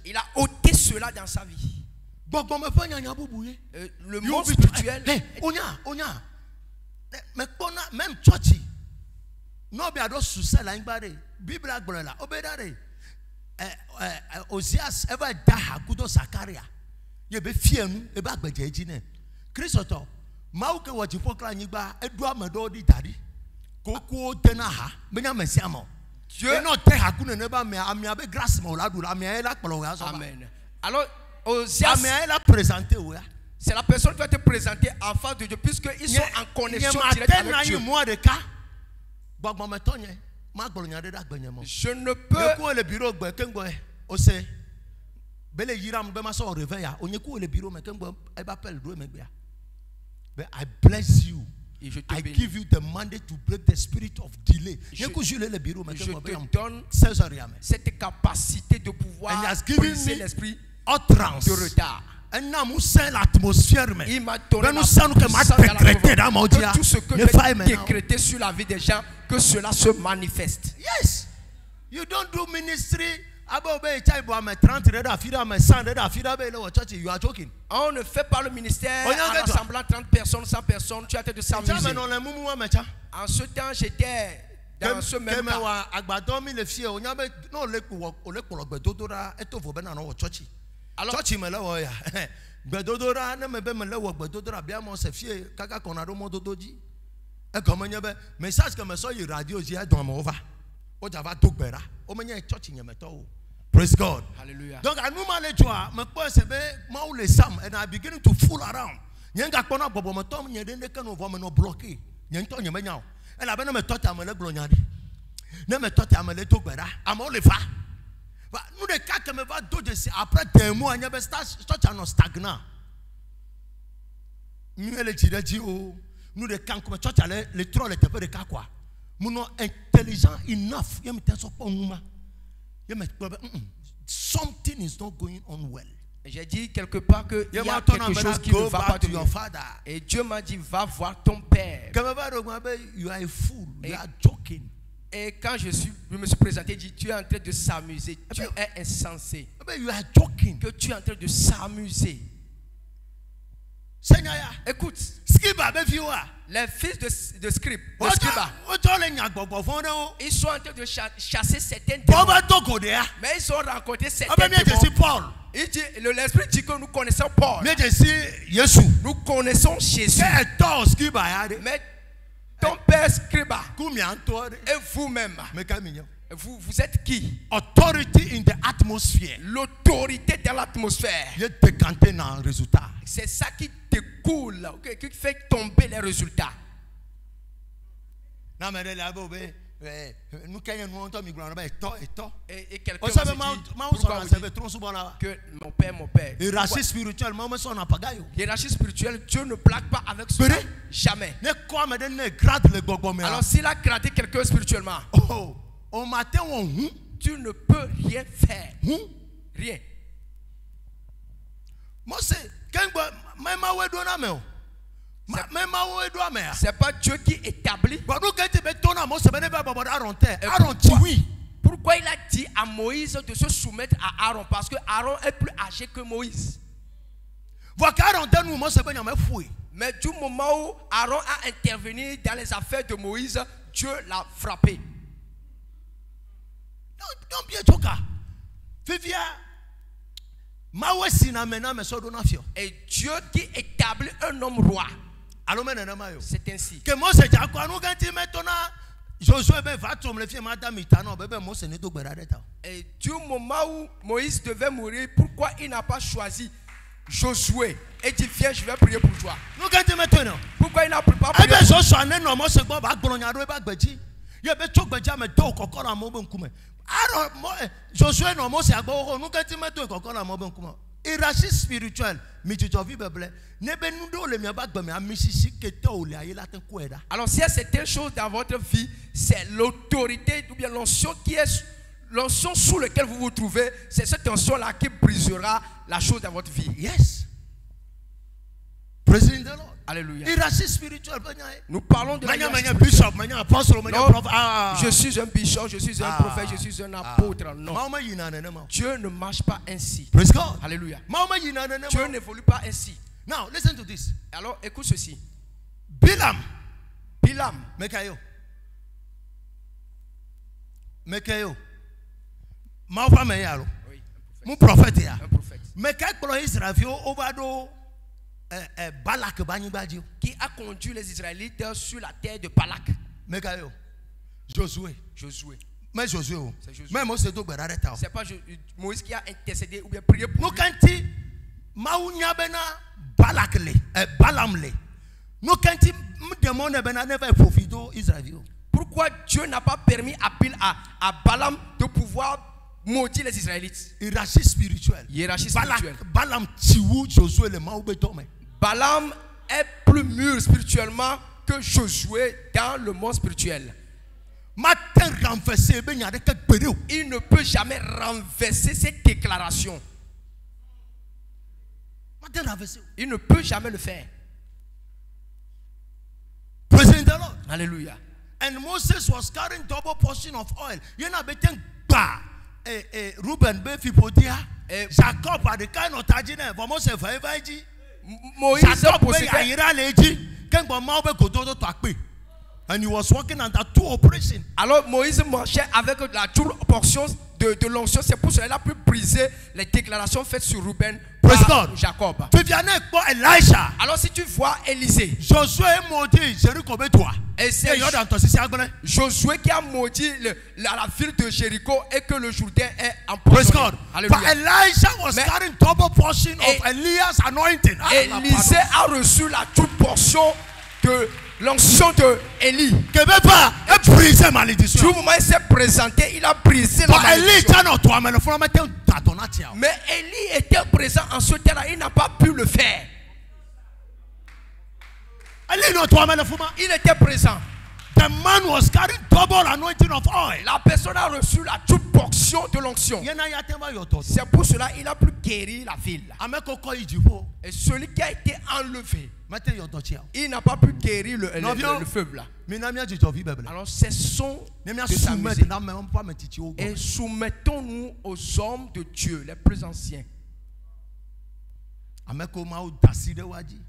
Il a ôté cela dans sa vie. Le monde spirituel. Même Tchochi. Non, bien d'autres sous la Bible a brûlé. Obédare. Osias, ever daha, kudo Sakaria. You be fear me, a back by Jane. Christopher, Mauke was you for crying by Edward Madodi Daddy. Coco Tenaha, Benamesiamo. You not take Hakuna never me, I'm a big grass moladu, I'm a la Poloas. Amen. Alors, Osias, c'est la personne qui va te présenter en face de Dieu, puisqu'ils sont en connexion directe avec Dieu. Je ne peux. I bless you. I give you the mandate to break the spirit of delay. Je te donne cette capacité de pouvoir briser l'esprit de retard. Il m'a donné la puissance que tout ce que je vais décréter sur la vie des gens, que cela se manifeste. Yes. You don't do ministry. You On ne fait pas le ministère en rassemblant 30 personnes, 100 personnes. Tu as été de s'amuser. En ce temps, j'étais dans ce même cas. Alors, praise God. Hallelujah. Donc, à nous, and I begin to fool around. I'm only far. But nous les cas que me va d'autres après des mois il y a stagnant. Nous les dire nous les cas comme toi les trolls étaient pas de cas quoi. Nous non intelligent enough. Il me t'en pas nous something is not going on well. J'ai dit quelque part que il y a quelque chose qui ne va pas de father. Et Dieu m'a dit va voir ton père. You are a fool. You are joking. Et quand je me suis présenté, dit tu es en train de s'amuser, tu es insensé. You are joking. Que tu es en train de s'amuser. Écoute, les fils de Scribe, ils sont en train de chasser certains démons. Mais ils ont rencontré certains démons. L'esprit dit que nous connaissons Paul. Nous connaissons Jésus. Mais ton père Scriba et vous-même, vous êtes qui? Authority in the atmosphere. L'autorité dans l'atmosphère. C'est ça qui découle, qui fait tomber les résultats. Et quelqu'un m'a dit que mon père. Hiérarchie spirituelle, hiérarchie spirituelle, Dieu ne blague pas avec cela. Jamais. Alors s'il a gradé quelqu'un spirituellement, tu ne peux rien faire. Rien. C'est pas Dieu qui établit. Pourquoi il a dit à Moïse de se soumettre à Aaron? Parce que Aaron est plus âgé que Moïse. Mais du moment où Aaron a intervenu dans les affaires de Moïse, Dieu l'a frappé. Et Dieu qui établit un homme roi. C'est ainsi. Que Mose Et du moment où Moïse devait mourir, pourquoi il n'a pas choisi Josué et dit viens, je vais prier pour toi? Pourquoi il n'a pas prié hiérarchie spirituelle. Alors s'il y a certaines choses dans votre vie, c'est l'autorité ou bien l'onction qui est l'onction sous laquelle vous vous trouvez. C'est cette onction-là qui brisera la chose dans votre vie. Yes. Praise the Lord. Alléluia. Hiérarchie spirituelle. Nous parlons de la bishop, apostle, je suis un bishop, je suis un prophète, je suis un apôtre. Non. Dieu ne marche pas ainsi. Praise God. Alléluia. Dieu n'évolue pas ainsi. Now, listen to this. Alors, écoute ceci. Bilam. Mekayo. Oui, mon prophète. Un prophète. Qui a conduit les Israélites sur la terre de Balak. Josué. Mais Josué. C'est Josué. Mais Moïse C'est pas Moïse qui a intercédé ou bien prié pour lui. Pourquoi Dieu n'a pas permis à Balaam de pouvoir maudire les Israélites? Hiérarchie spirituelle. Balaam est plus mûr spirituellement que Josué dans le monde spirituel. Il ne peut jamais renverser cette déclaration. Il ne peut jamais le faire. Alléluia. And Moses was carrying double portion of oil. Reuben Jacob had the kind of tajine for Moses Moïse and he was working under two operations. Alors Moïse marchait avec la double portion de l'onction. C'est pour cela qu'il a pu briser les déclarations faites sur Reuben par Jacob. Alors si tu vois Élisée, Josué maudit Jéricho. Et c'est Josué qui a maudit la ville de Jéricho et que le Jourdain est empoisonné. Alléluia. Elijah was carrying double portion of Elias anointing. Élisée a reçu la double portion de l'onction de Élie. Du moment où il s'est présenté, il a brisé la malédiction. Mais Élie était présent en ce temps-là, il n'a pas pu le faire. Il était présent. The man was carrying double anointing of oil. La personne a reçu la double portion de l'onction. C'est pour cela qu'il a pu guérir la ville. Et celui qui a été enlevé, il n'a pas pu guérir le feu là. Alors cessons de s'amuser et soumettons-nous aux hommes de Dieu, les plus anciens.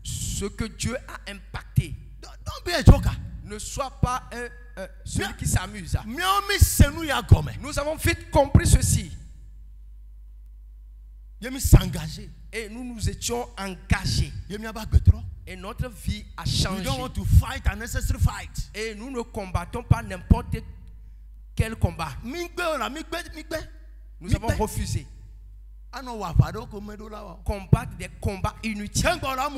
Ce que Dieu a impacté. Ne sois pas celui qui s'amuse. Nous avons vite compris ceci. Et nous nous étions engagés. Et notre vie a changé. Et nous ne combattons pas n'importe quel combat. Nous avons refusé. Combattre des combats inutiles. Avant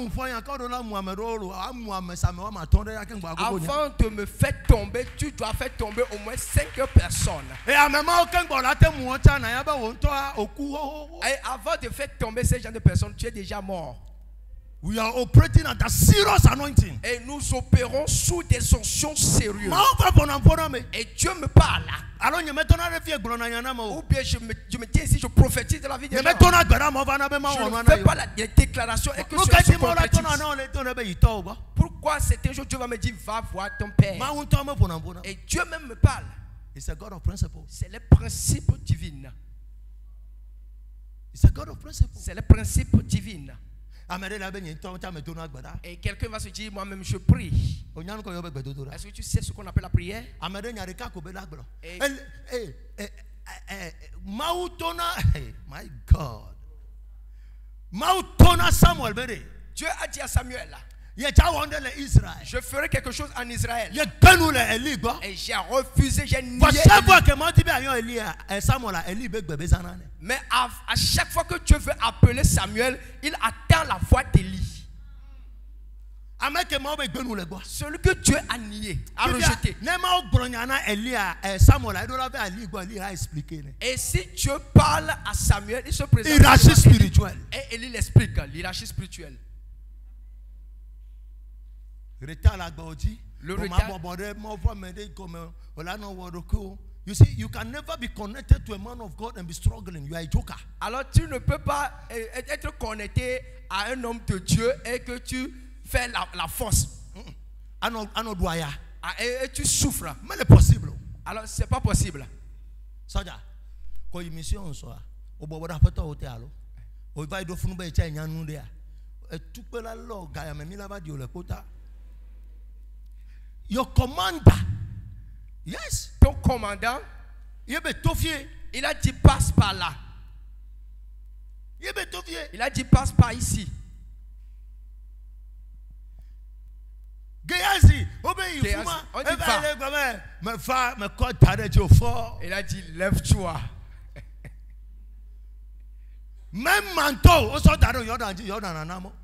de me faire tomber, tu dois faire tomber au moins 5 personnes. Et avant de faire tomber ces gens de personnes, tu es déjà mort. We are operating under serious anointing. Et nous opérons sous des onctions sérieuses. Et Dieu me parle. Ou bien je me dis ici, je prophétise de la vie des gens. Je ne fais pas la déclaration et que cela se concrétise. Pourquoi c'est un jour Dieu va me dire va voir ton père. Et Dieu même me parle. C'est le principe divin. C'est le principe divin. Et quelqu'un va se dire, moi-même je prie. Est-ce que tu sais ce qu'on appelle la prière? Mautona, my God. Mautona Samuel bere. Dieu a dit à Samuel là. Je ferai quelque chose en Israël. Et j'ai refusé, j'ai nié. Mais à chaque fois que Dieu veut appeler Samuel, il attend la voix d'Élie. Celui que Dieu a nié, a rejeté. Et si Dieu parle à Samuel, il se présente. Hiérarchie spirituelle. Et Élie l'explique, l'hiérarchie spirituelle. Le retard. You see, you can never be connected to a man of God and be struggling. You are a joker. Alors tu ne peux pas être connecté à un homme de Dieu et que tu fais la force. Et tu souffres. Mais c'est possible. Alors c'est pas possible. Soja, quand il mission soit, au bout de la photo au théâtre, au va de funu ba cha nyanu de a. Et tout pe la lo ga ya me mi la ba di o le kota. Your commander, yes, ton commandant, il a dit passe par là. Il a dit passe par ici. Géasi, il a dit lève-toi. Même manteau,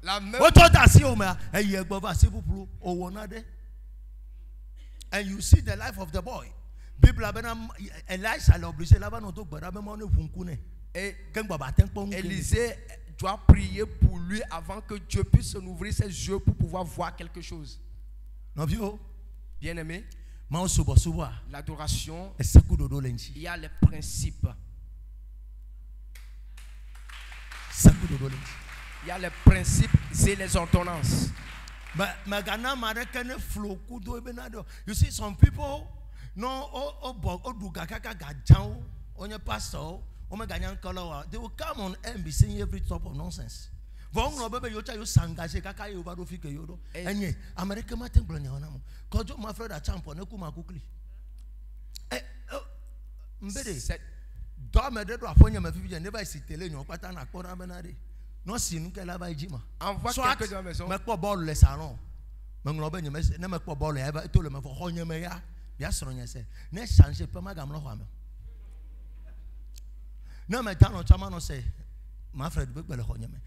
la même. And you see the life of the boy. Élisée doit prier pour lui avant que Dieu puisse ouvrir ses yeux pour pouvoir voir quelque chose. Bien-aimé, l'adoration, il y a les principes. Il y a les principes et les ordonnances. You see, some people they will come on and be saying every type of nonsense. Non, si nous qu'elle va y envoie quelqu'un dans la maison. Mais pas bol le salon. Mais nous l'avons dit, ne me pas bol le tout le monde faut rien mais ya bien sûr rien c'est. Ne changer pas ma gamme là quoi. Non mais dans notre maman on sait ma frère de le rien mais.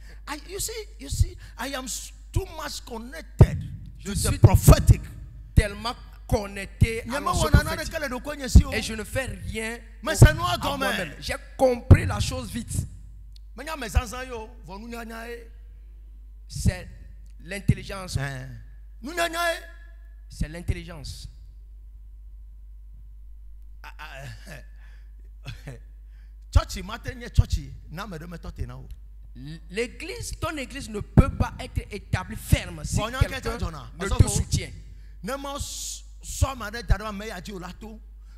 You see, I am too much connected to the prophetic. Tellement connecté à l'onction prophétique. Et je ne fais rien. Mais c'est noir quand même. J'ai compris la chose vite. C'est l'intelligence. C'est l'intelligence. L'église, ton église ne peut pas être établie ferme si quelqu'un ne te soutient.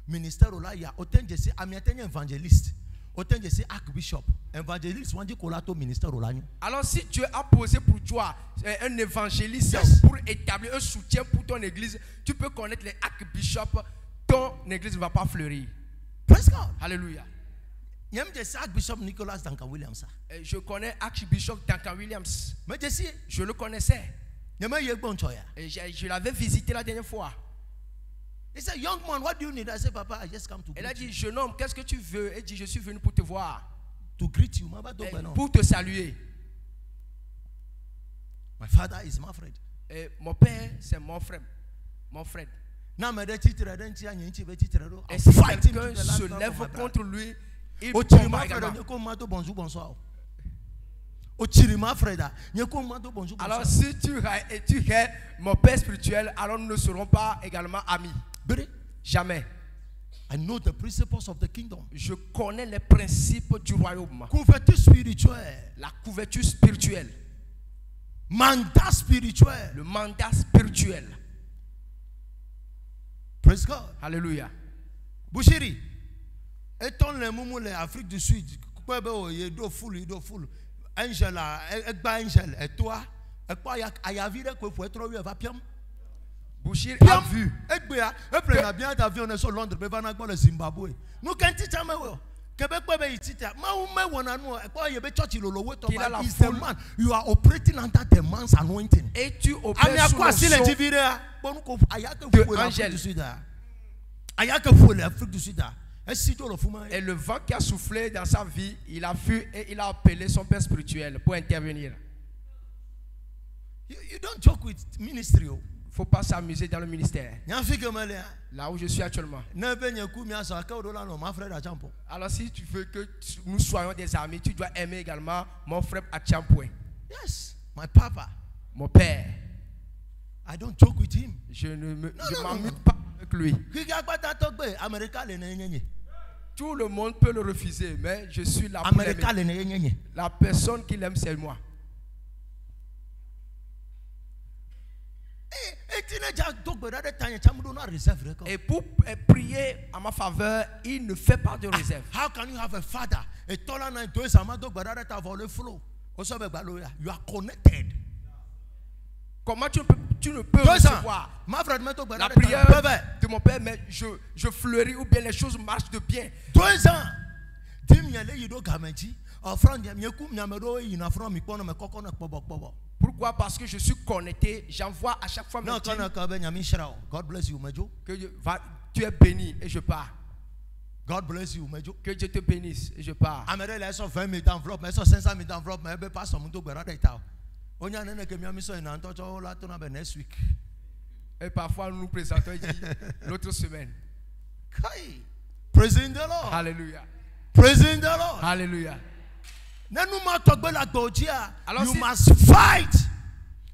Ministère là, il y a autant de ces évangélistes. Autant de ces archbishop, évangéliste, on dit qu'on a ministère au l'agneau. Alors si Dieu a posé pour toi un évangéliste pour établir un soutien pour ton église, tu peux connaître les archbishops, ton église ne va pas fleurir. Praise God. Alléluia. Archbishop Nicholas Duncan Williams. Je connais archbishop Duncan Williams. Je le connaissais. Et je l'avais visité la dernière fois. He said, young man, what do you need? I said, Papa, I just come to greet you. Elle a dit, jeune homme, qu'est-ce que tu veux? Elle dit, je suis venu pour te voir. To greet you. Pour te saluer. My father is my friend. Et mon père, c'est mon frère. Mon frère. Et si quelqu'un se lève contre lui, il combat également. Alors si tu es mon père spirituel, alors nous ne serons pas également amis. Jamais. I know the principles of the kingdom. Je connais les principes du royaume. Couverture spirituelle. La couverture spirituelle. Mandat spirituel. Le mandat spirituel. Praise God. Alléluia. Bouchiri. Étant les moumous les Afrique du Sud. Il do full. Angela, Angel, et toi, et quoi, il y a vu que pour être va piam. Bouchir a vu. Et bien, bien ta vie, on est sur Londres, mais va le Zimbabwe. Nous, quand tu t'as He's the man. You are operating under the man's anointing. Et tu opères sous l'onction de Angèle. Et le vent qui a soufflé dans sa vie, il a fui et il a appelé son père spirituel pour intervenir. You don't joke with ministry. Faut pas s'amuser dans le ministère. Là où je suis actuellement. Alors si tu veux que nous soyons des amis, tu dois aimer également mon frère Achampoe. Yes, my papa. Mon père. I don't joke with him. Je ne m'amuse pas avec lui. Tout le monde peut le refuser, mais je suis là pour l'aimer. La personne qui l'aime, c'est moi. Et pour prier à ma faveur, il ne fait pas de réserve. How can you have a father? You are connected. Comment tu ne peux recevoir la prière de mon père, mais je fleuris ou bien les choses marchent de bien. 2 ans. Pourquoi? Parce que je suis connecté. J'envoie à chaque fois mes dîmes. God bless you, Mejo. Que tu es béni et je pars. God bless you, Mejo. Que Dieu te bénisse et je pars. Et parfois nous nous présentons l'autre semaine. Praising the Lord. Alléluia. Praising the Lord. Alléluia. You must fight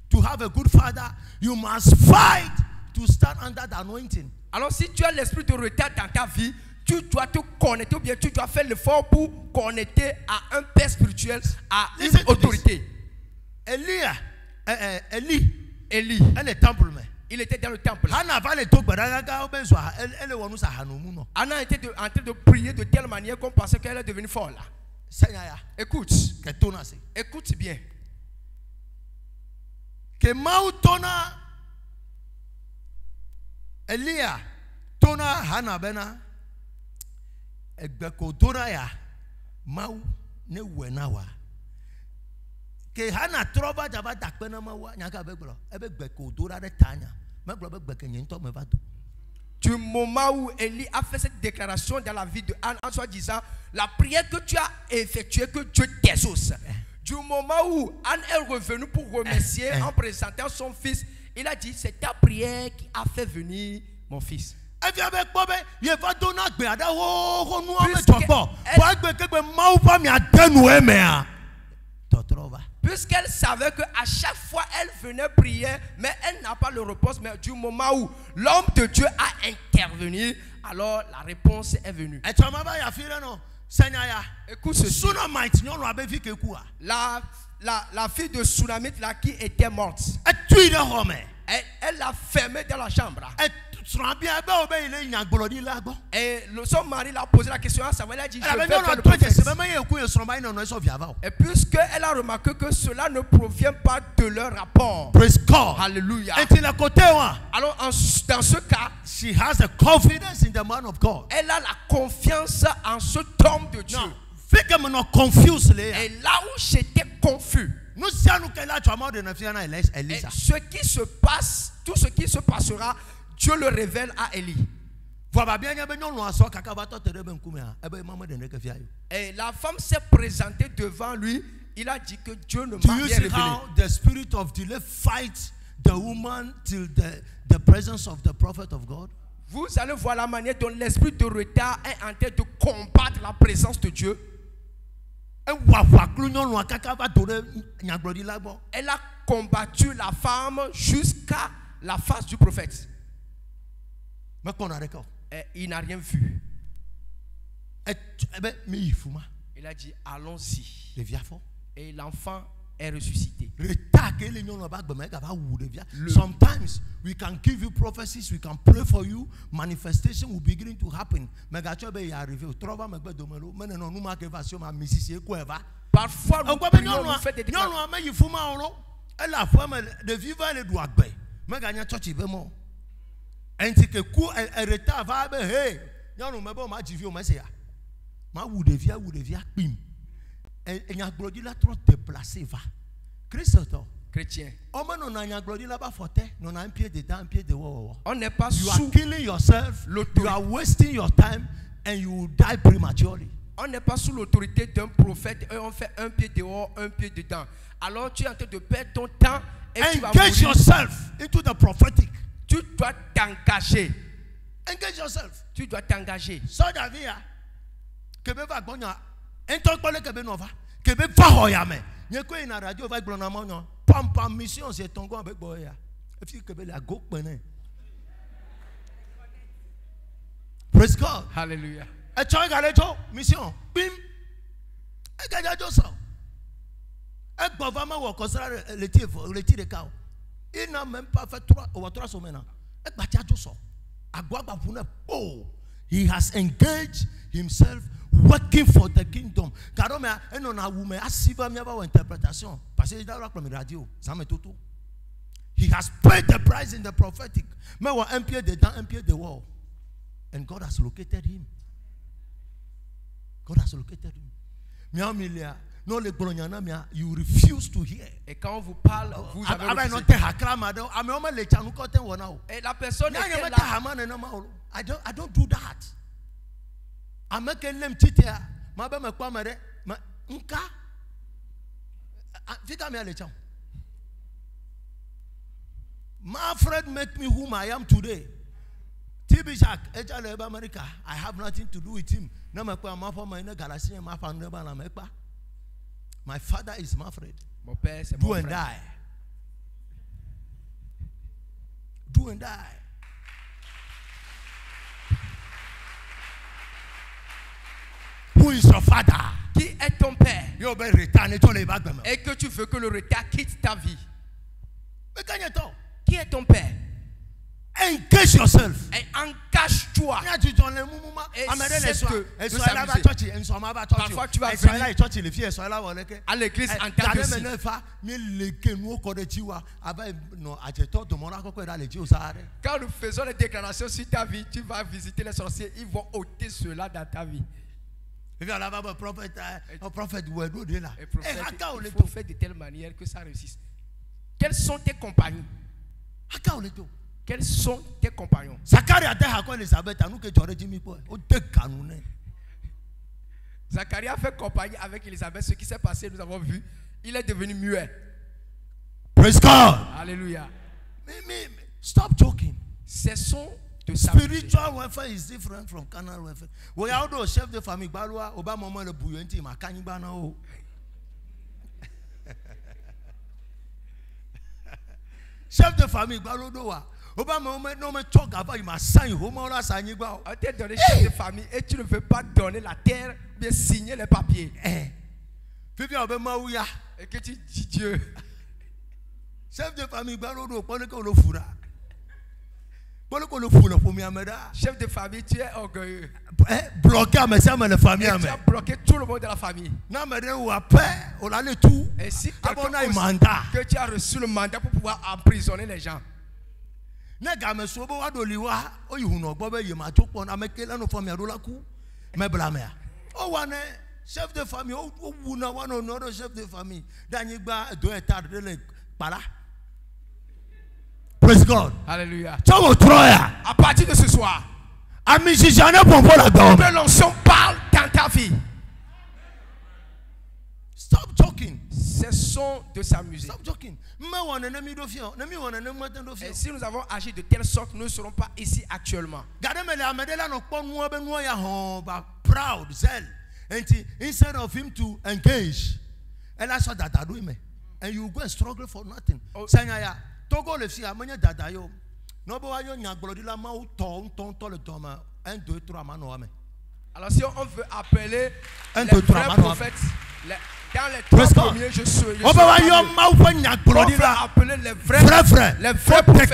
to have a good father. You must fight to stand under the anointing. Alors si tu as l'esprit de retard dans ta vie, tu dois te connecter ou bien tu dois faire l'effort pour connecter à un père spirituel, à une autorité. Eli, il était dans le temple. Anna était en train de prier de telle manière qu'on pensait qu'elle est devenue folle. Écoute. Écoute bien. Que Mautona Elia Tona Hanabena Egbeko Tona ya Mau ne wenawa. Que Hana Trova Java Dakpena Mawa Nyaka Beglo Ebegbeko Dora de Tanya. Du moment où Élie a fait cette déclaration dans la vie de Anne en soi disant la prière que tu as effectuée, que Dieu t'exauce. Du moment où Anne est revenue pour remercier en présentant son fils, il a dit c'est ta prière qui a fait venir mon fils. Puisqu'elle savait qu'à chaque fois elle venait prier, mais elle n'a pas le repos, mais du moment où l'homme de Dieu a intervenu, alors la réponse est venue. Écoute ceci. La fille de Sunamite là qui était morte, elle l'a fermée dans la chambre. Et son mari l'a posé la question à savoir, elle a dit je vais faire le prophète. Et puisqu'elle a remarqué que cela ne provient pas de leur rapport. Praise God. Alléluia. Alors dans ce cas, she has a confidence in the man of God. Elle a la confiance en cet homme de Dieu. Et là où j'étais confus, et ce qui se passe, tout ce qui se passera, Dieu le révèle à Élie. Et la femme s'est présentée devant lui. Il a dit que Dieu ne m'a rien révélé. How the spirit of delay fights the woman till the presence of the prophet of God? Vous allez voir la manière dont l'esprit de retard est en train de combattre la présence de Dieu. Elle a combattu la femme jusqu'à la face du prophète. Et il n'a rien vu. Il a dit allons-y. Et l'enfant est ressuscité. Sometimes we can give you prophecies, we can pray for you, manifestation will begin to happen. Parfois nous prions, nous faisons des Ma ou devia pim. Et n'y a glodi la trop déplacé va. Christophe. Chrétien. On n'est pas you sous are killing yourself, you are wasting your time, and you will die prematurely. On n'est pas sous l'autorité d'un prophète et on fait un pied dehors, un pied dedans. Alors tu es en train de perdre ton temps et tu vas engage mourir. yourself into the prophetic. Tu dois t'engager. Engage yourself. Tu dois t'engager. So Davia, kebe va gbonya, entokole kebe nova, kebe va hoyame. Nyeko ina radio va glona monyo. Pam pam mission c'est tongo avec boya. Et puis kebe la go pene. Praise God. Hallelujah. Et tu as mission. Bim. Et gagne Josso. Et Bovama ou Kosra le tir de cao. Il n'a même pas fait 3 semaines. Et Batia Josso. Oh, he has engaged himself working for the kingdom. Car on a woman asiva miaba interpretation. Parce que dans la radio, ça me tout. He has paid the price in the prophetic. Mais on un pied dedans, un pied dehors. And God has located him. God has located him. Miamilia, no le bolonyana mia, you refuse to hear. Et quand on vous parle, vous avez refusé. Et la personne est là. I don't do that. I make a lem titia. Ma be me kwa mere, ma nka. Fika me ale cham. My friend make me whom I am today. TB Jack, Ejale America. I have nothing to do with him. No me kwa ma for my galaxy ma fa neba na mekpa. My father is my friend. Mon père, c'est do mon and frère. die. Do and die. Who is your father? Qui est ton père? You better return it to the back. Et que tu veux que le retard quitte ta vie. Mais quand tu Qui est ton père? engage yourself. Et engage-toi. Et parfois tu vas venir à l'église en tant que si. Quand nous faisons les déclarations sur ta vie, tu vas visiter les sorciers, ils vont ôter cela dans ta vie. Il faut faire de telle manière que ça réussisse. Quels sont tes compagnons? Quels sont tes compagnons? Zacharie a fait compagnie avec Élisabeth. Ce qui s'est passé, nous avons vu. Il est devenu muet. Praise God. Alléluia. Stop joking. Cessons de s'amuser. Spiritual welfare is different from carnal welfare. We are all chef de famille. Balwa Obama moment le bouillonti ma kanibana o. Chef de famille Balodoa. Obama moment no me talk about you must sign home or sign ba. On t'a donné chef de famille et tu ne veux pas donner la terre, bien signer les papiers. Fifi Obama ouya. Et que tu dis Dieu. Chef de famille Balodo pendant qu'on le foura. Chef de famille, tu es orgueilleux. Bloqué mais ça la famille. Tu as bloqué tout le monde de la famille. Et si que tu as reçu le mandat pour pouvoir emprisonner les gens. Chef de famille, chef de famille. Praise God. Alléluia. À partir de ce soir, que l'onction parle dans ta vie. Stop joking. Cessons de s'amuser. Stop joking. Et si nous avons agi de telle sorte, nous ne serons pas ici actuellement. Proud, zeal. And instead of him to engage, and I saw that I do him, and you go and struggle for nothing. Togo le fi amanya dada yo. No bo ayo nyaglodi la ma ton le doma 1 2 3 mano ame. Alors si on veut appeler les vrais prophètes dans les 3 premiers je suis. On va appeler les vrais frères, les vrais prophètes.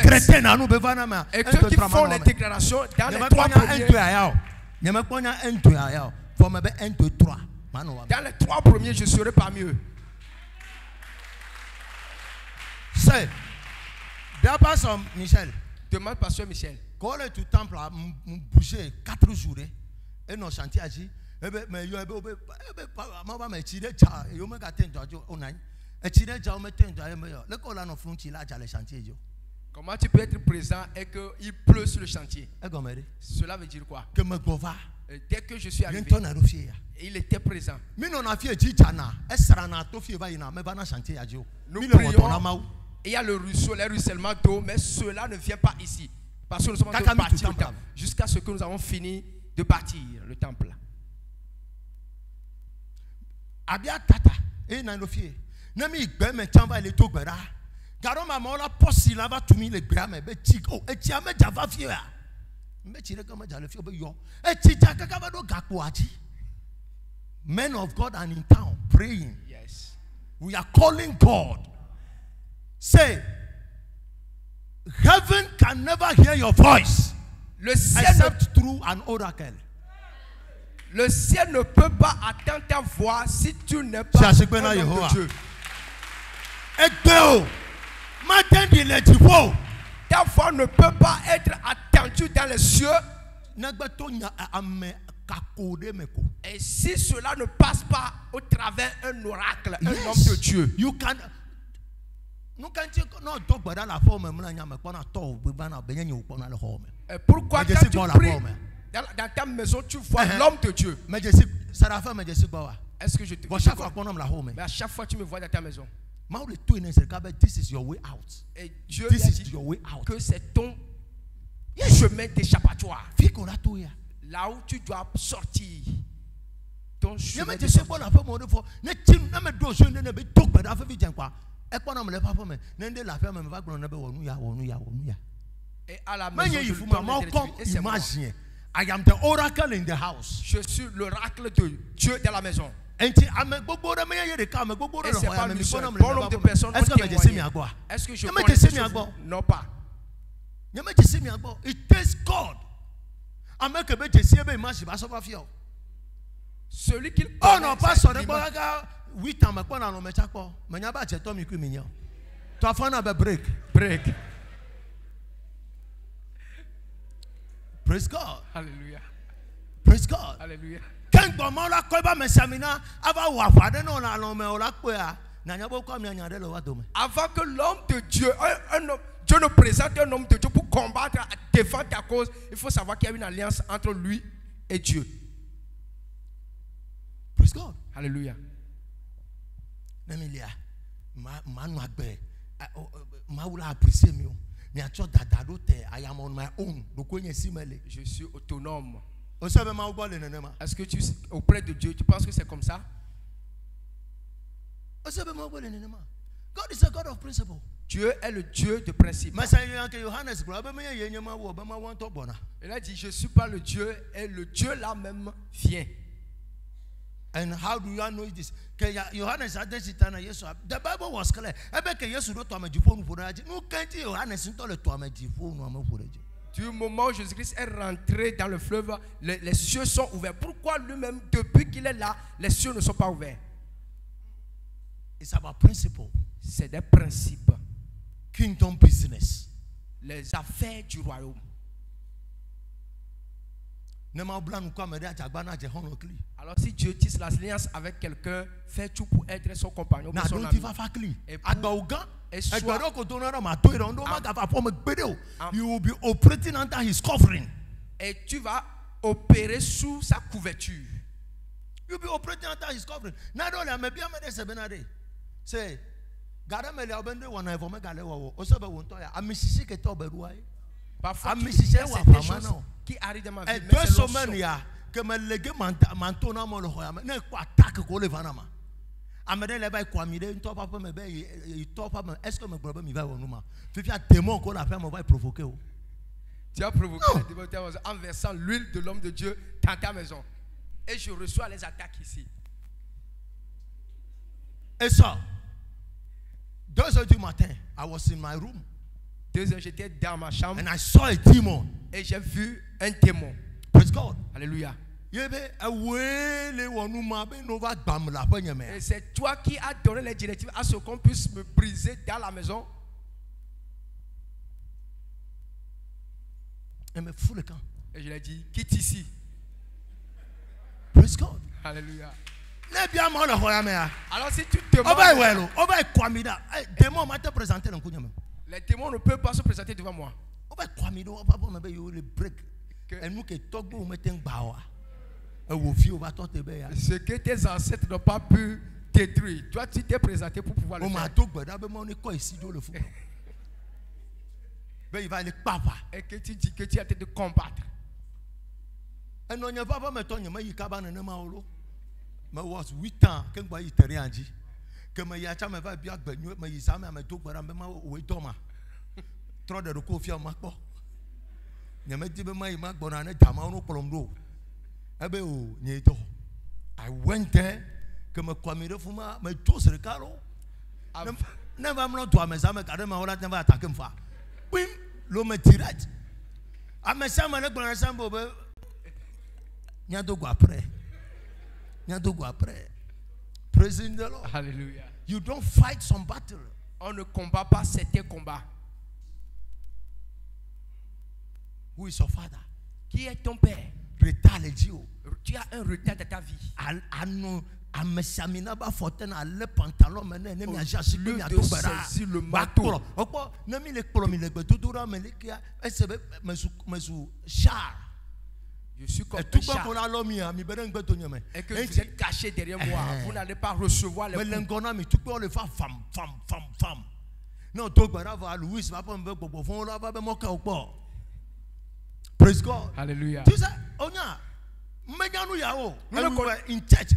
Et ceux qui font les déclarations dans les 3 premiers. Dans les 3 premiers je serai parmi eux. C'est Pasteur Michel. Demande Pasteur Michel. Quand tu temple à bouger 4 jours et nos chantiers agi mais you mama me chi de cha you me ka ten to onan e chi de cha o me ten to e me yo le ko la no fun chi la cha le chantier jo. Comment tu peux être présent et qu'il pleut sur le chantier? Cela veut dire quoi? Que me gova. Dès que je suis arrivé, il était présent. Nous prions, il y a le ruisseau, les ruissellements d'eau, mais cela ne vient pas ici. Parce que nous sommes en train de bâtir le temple. Jusqu'à ce que nous avons fini de bâtir le temple. Garoma mola posi lava to me le grame be chiko e chia me java fia me chire kama jale fia be yo e chicha kaka do gapo aji. Men of God are in town praying. Yes, we are calling God. Say, heaven can never hear your voice except through an oracle. Le ciel ne peut pas attendre ta voix si tu n'es pas un homme de Dieu. Ta voix ne peut pas être attendue dans les cieux. Et si cela ne passe pas au travers un oracle, un homme de Dieu. You can. Pourquoi quand tu pries dans ta maison, tu vois l'homme de Dieu? Est-ce que je te vois? Mais à chaque fois tu me vois dans ta maison. This is your way out. Et Dieu dit que c'est ton chemin d'échappatoire. Là où tu dois sortir. Ton chemin d'échappatoire. Et à la maison, I am the oracle in the house. Je suis l'oracle de Dieu dans la maison. Et c'est pas bon nombre de personnes ont témoigné. Est-ce que je connais ces choses? Non pas. It takes God. Celui qui oh non, pas ça. 8 ans, break. Praise God. Hallelujah. Praise God. Hallelujah. Avant que l'homme de Dieu, Dieu nous présente un homme de Dieu pour combattre, défendre ta cause, il faut savoir qu'il y a une alliance entre lui et Dieu. Praise God. Hallelujah. I am on my own. Je suis autonome. Est-ce que tu auprès de Dieu, tu penses que c'est comme ça? God is a God of principle. Dieu est le Dieu de principe. Il a dit, je ne suis pas le Dieu, et le Dieu là même vient. And how do you know this? The Bible was clear. Du moment où Jésus-Christ est rentré dans le fleuve, les cieux sont ouverts. Pourquoi lui-même, depuis qu'il est là, les cieux ne sont pas ouverts? It's about principle. C'est des principes. Kingdom business. Les affaires du royaume. Alors si Dieu tisse l'alliance avec quelqu'un, fais tout pour être son compagnon, pour son ami. You will be operating under his covering. Et tu vas opérer sous sa couverture. You will be operating under his covering. Say, parfois, tu sais des choses qui arrivent dans ma vie. Mais c'est l'onction. Tu as provoqué les démons en versant l'huile de l'homme de Dieu dans ta maison. Et je reçois les attaques ici. Et ça, 2h du matin, I was in my room. 2h, j'étais dans ma chambre. And I saw a demon. Et j'ai vu un démon. Praise God. Alléluia. Et c'est toi qui as donné les directives à ce qu'on puisse me briser dans la maison. Et me fout le camp. Et je lui ai dit, quitte ici. Praise God. Alléluia. Alors si tu demandes, les démons ne peuvent pas se présenter devant moi. Ce que tes ancêtres n'ont pas pu détruire, toi tu t'es présenté pour pouvoir le faire. Et que tu dis que tu as été de combattre. Mais was 8 ans que moi italien dit que me yacha me va bien benyo me yisame me to gbara me ma we doma trop de ko fi ma po nyame di be ma yi ma gbona na jama no polomdo ebe o nyeto I went there que me kwamire fuma me to serikalo never am not to amesa me kare ma wala never attack mfa bim lo me direct amesa me na gbona sambo be nyado go après. Praising the Lord. Hallelujah. You don't fight some battle. On ne combat pas certains combats. Who is your father? Qui est ton père? Retard les Dieu. Tu as un retard dans ta vie. Le pantalon maintenant ne me ajaci le saisir le marteau. Ne me le plomi le beto dura me le kia ese me char. Je suis comme un chat. Et que vous êtes caché derrière moi. Vous n'allez pas recevoir les coups. Praise God. Alléluia. Tu sais, on a in church.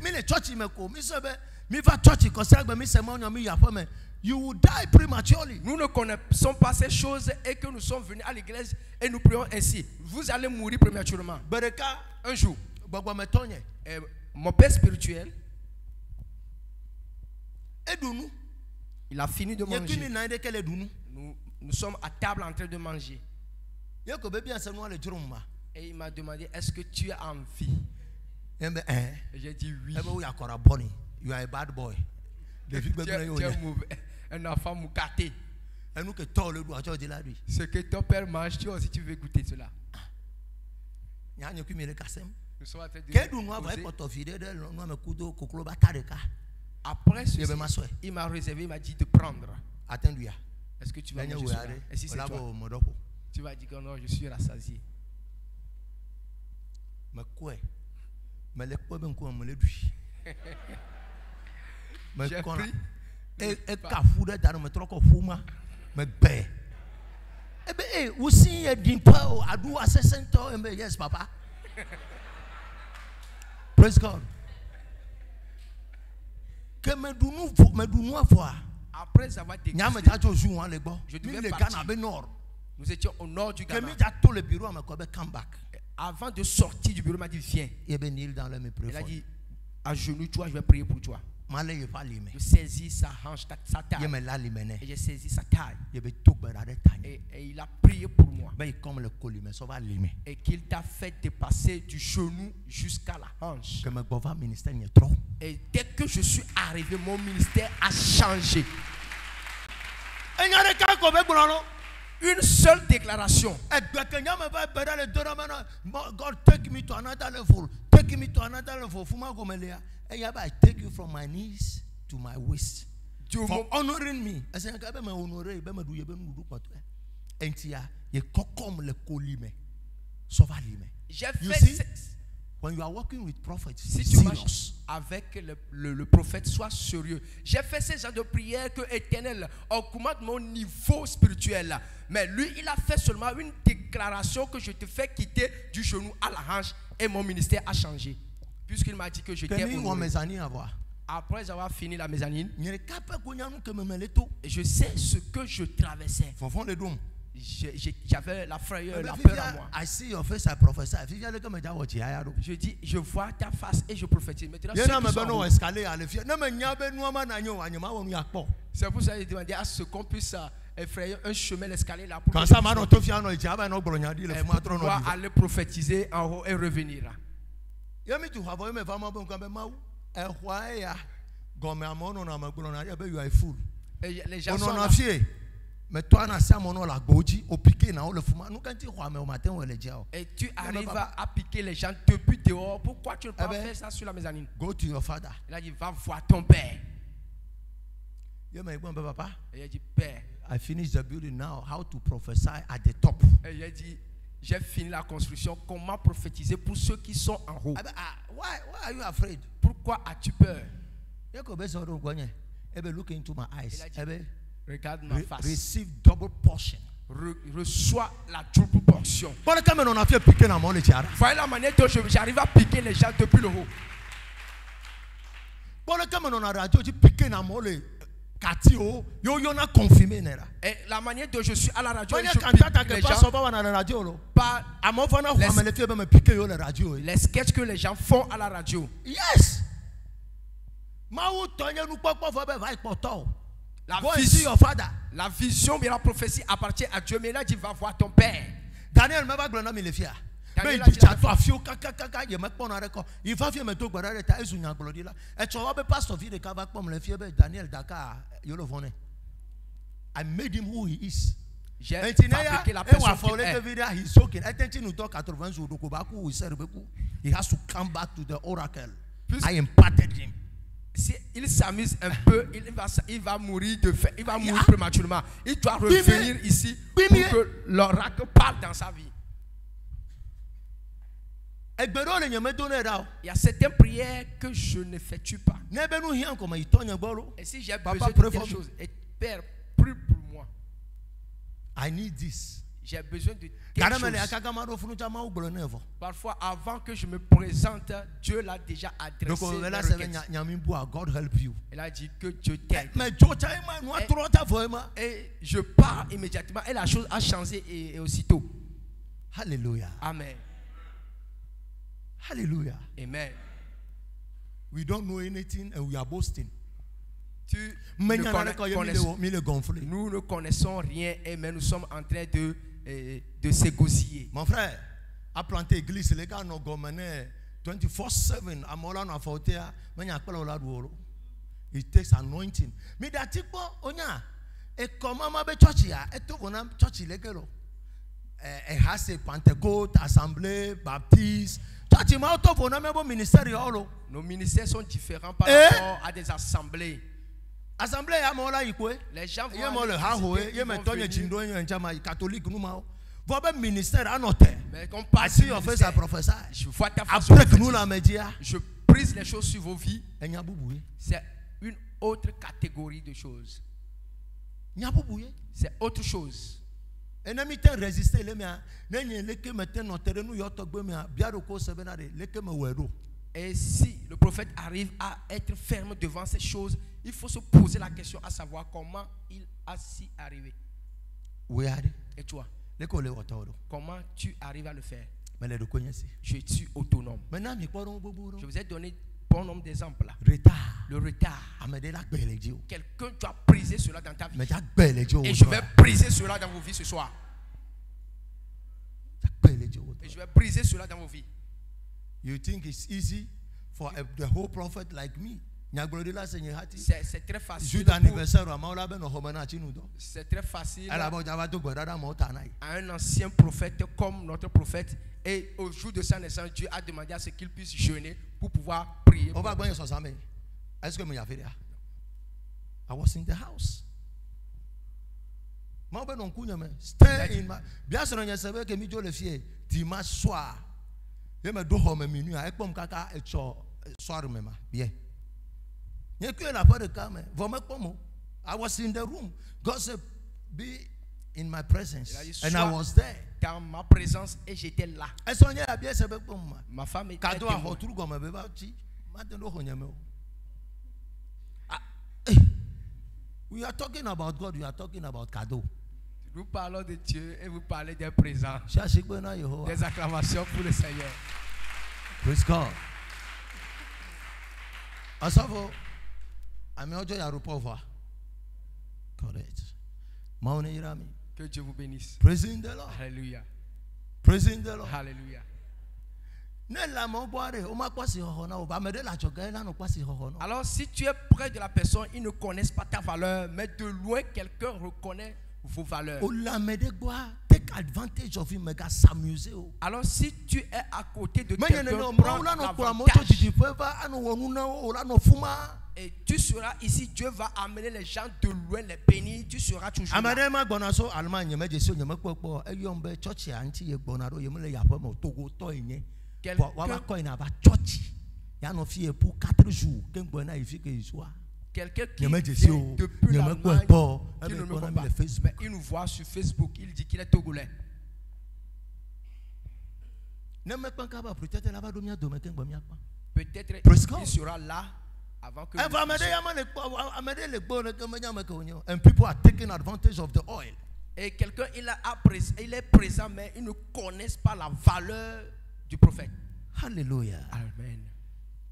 You will die prematurely. Nous ne connaissons pas ces choses et que nous sommes venus à l'église et nous prions ainsi. Vous allez mourir prématurément. Un jour, mon père spirituel, il a fini de manger. Nous sommes à table en train de manger. Et il m'a demandé, est-ce que tu as envie? Et j'ai dit oui. You are a bad boy. Tu es mauvais. Un enfant moukaté. Ce que ton père mange, toi aussi tu veux goûter cela. Nous sommes en train de après ceci, il m'a réservé, il m'a dit de prendre. Est-ce que tu vas manger cela? Et si c'est toi, tu vas dire que non, je suis rassasié. J'ai pris et kafoude dans me troko fuma me be ebe usi e dimpa o adu asesento embe yes papa. Praise God. Que me dunu afwa après avoir dégusté nyame tacho zu wan le gbo je devais le partir. Ghana be nord. Nous étions au nord du Ghana. Que mi ja to le bureau me ko be come back. Avant de sortir du bureau, il m'a dit viens. Il a dit à genoux toi, je vais prier pour toi. Je saisis sa hanche, sa taille. Et j'ai saisi sa taille. Et il a prié pour moi. Et qu'il t'a fait dépasser du genou jusqu'à la hanche. Et dès que je suis arrivé, mon ministère a changé. Une seule déclaration. God, take me to another level. Take me to another level. I take you from my knees to my waist. For honoring me. When you are working with prophets, si tu marches avec le prophète, sois sérieux. J'ai fait ces genres de prières que l'Éternel augmente mon niveau spirituel. Mais lui, il a fait seulement une déclaration que je te fais quitter du genou à la hanche et mon ministère a changé. Puisqu'il m'a dit que j'étais honoré. Après avoir fini la mezzanine, et je sais ce que je traversais. J'avais la frayeur, la peur en moi. Je dis, je vois ta face et je prophétise. Maintenant, c'est pour ça que j'ai demandé à ce qu'on puisse effrayer un chemin d'escalier là pour pouvoir aller prophétiser en haut et revenir. Et les gens sont là. Mais toi, na ça mon la goji au piqué na le fuma. Nous quand tu crois mais au matin on le dit. Et tu arrives à piquer les gens depuis dehors. Pourquoi tu ne peux pas faire ça sur la mezzanine? Go to your father. Il a dit va voir ton père. Il m'a dit papa. Et il a dit père. I finished the building now. How to prophesy at the top? Et il a dit j'ai fini la construction. Comment prophétiser pour ceux qui sont en haut? Why are you afraid? Pourquoi as-tu peur? Look into my eyes. Regarde ma face. Receive double portion. Reçois la double portion. Voyez la manière dont j'arrive à piquer les gens depuis le haut. Et la manière dont je suis à la radio, je pique les sketchs que les gens font à la radio. Yes. La vision et la prophétie appartient à Dieu, mais là tu vas voir ton père. Daniel me va glona mi le fia. Mais il dit toi fio kaka ye me pona reko. Il va fia me to gbara ta ezunya glodi la. E cho wa be pastor fi de ka va pom le fia be Daniel Dakar yo lo vone. I made him who he is. J'ai fabriqué la personne qu'il est. He's joking. Attention to talk 80 jours ko ba ku serbeku. He has to come back to the oracle. I imparted him. Si il s'amuse un peu, il va mourir de faim, il va mourir prématurément. Il doit revenir ici pour que l'oracle parle dans sa vie. Il y a certaines prières que je n'effectue pas. Et si j'ai besoin de quelque chose, Père, prie pour moi. I need this. J'ai besoin de quelque chose. Parfois, avant que je me présente, Dieu l'a déjà adressé. God help you. Il a dit que Dieu t'aide. Et je pars immédiatement et la chose a changé et aussitôt. Hallelujah. Amen. Hallelujah. Amen. We don't know anything and we are boasting. Nous ne connaissons rien et mais nous sommes en train de s'égosiller. Mon frère a planté l'église, les gars n'ont gomené 24/7 à Molana Fortea, mais il y a pas la douolo. It takes anointing. Mais d'atipo onya et comment ma be church ya et tout on a church legelo. Et has a Pentecôte, assemblée, baptiste. Church ma auto on a même ministère yolo. Nos ministères sont différents par rapport à des assemblées. Assemblée ya mola ikwe. Les gens vont le hahoe, ye me tonye chindo en jama catholique nous ma. Votre ministère à noter. Mais qu'on passe si on fait ça professeur. Je vois ta façon. Après que nous la média. Je brise les choses sur vos vies. C'est une autre catégorie de choses. C'est autre chose. Ennemi te résister les miens. Nenye leke meten notere nous yotogbe mia biaro ko sebenare leke me wero. Et si le prophète arrive à être ferme devant ces choses, il faut se poser la question à savoir comment il a si arrivé. Et toi, comment tu arrives à le faire? Je suis autonome. Je vous ai donné bon nombre d'exemples là. Le retard. Quelqu'un doit briser cela dans ta vie. Et je vais briser cela dans vos vies ce soir. Et je vais briser cela dans vos vies. You think it's easy for the whole prophet like me? C'est très facile. C'est très facile à un ancien prophète comme notre prophète. Et au jour de sa naissance, Dieu a demandé à ce qu'il puisse jeûner pour pouvoir prier. I was in the house. Stay in my. Bien sûr, on savait que mi le fier dimanche soir. Je me dois me minuit. Avec mon caca et soir même bien. I was in the room. God said, "Be in my presence," and I was there. Dans ma présence et j'étais là. Ma femme était témoin. We are talking about God. We are talking about cadeau. Nous parlons de Dieu et vous parlez des présents. Des acclamations pour le Seigneur. Praise God. Asavo, ameojo ya rupova. Correct. Maone irami. Que Dieu vous bénisse. Praising the Lord. Alléluia. Praising the Lord. Alléluia. Alors si tu es près de la personne, ils ne connaissent pas ta valeur, mais de loin quelqu'un reconnaît vos valeurs. Take advantage of him, s'amuser. Alors si tu es à côté de quelqu'un, prends l'avantage. Et tu seras ici, Dieu va amener les gens de loin, les bénir, tu seras toujours là. Quelqu'un qui vient depuis l'Allemagne, qui ne me voit pas, mais il nous voit sur Facebook, il dit qu'il est togolais. Peut-être il sera là avant que and people are taking advantage of the oil. Et quelqu'un il est présent mais ils ne connaissent pas la valeur du prophète. Hallelujah. Amen.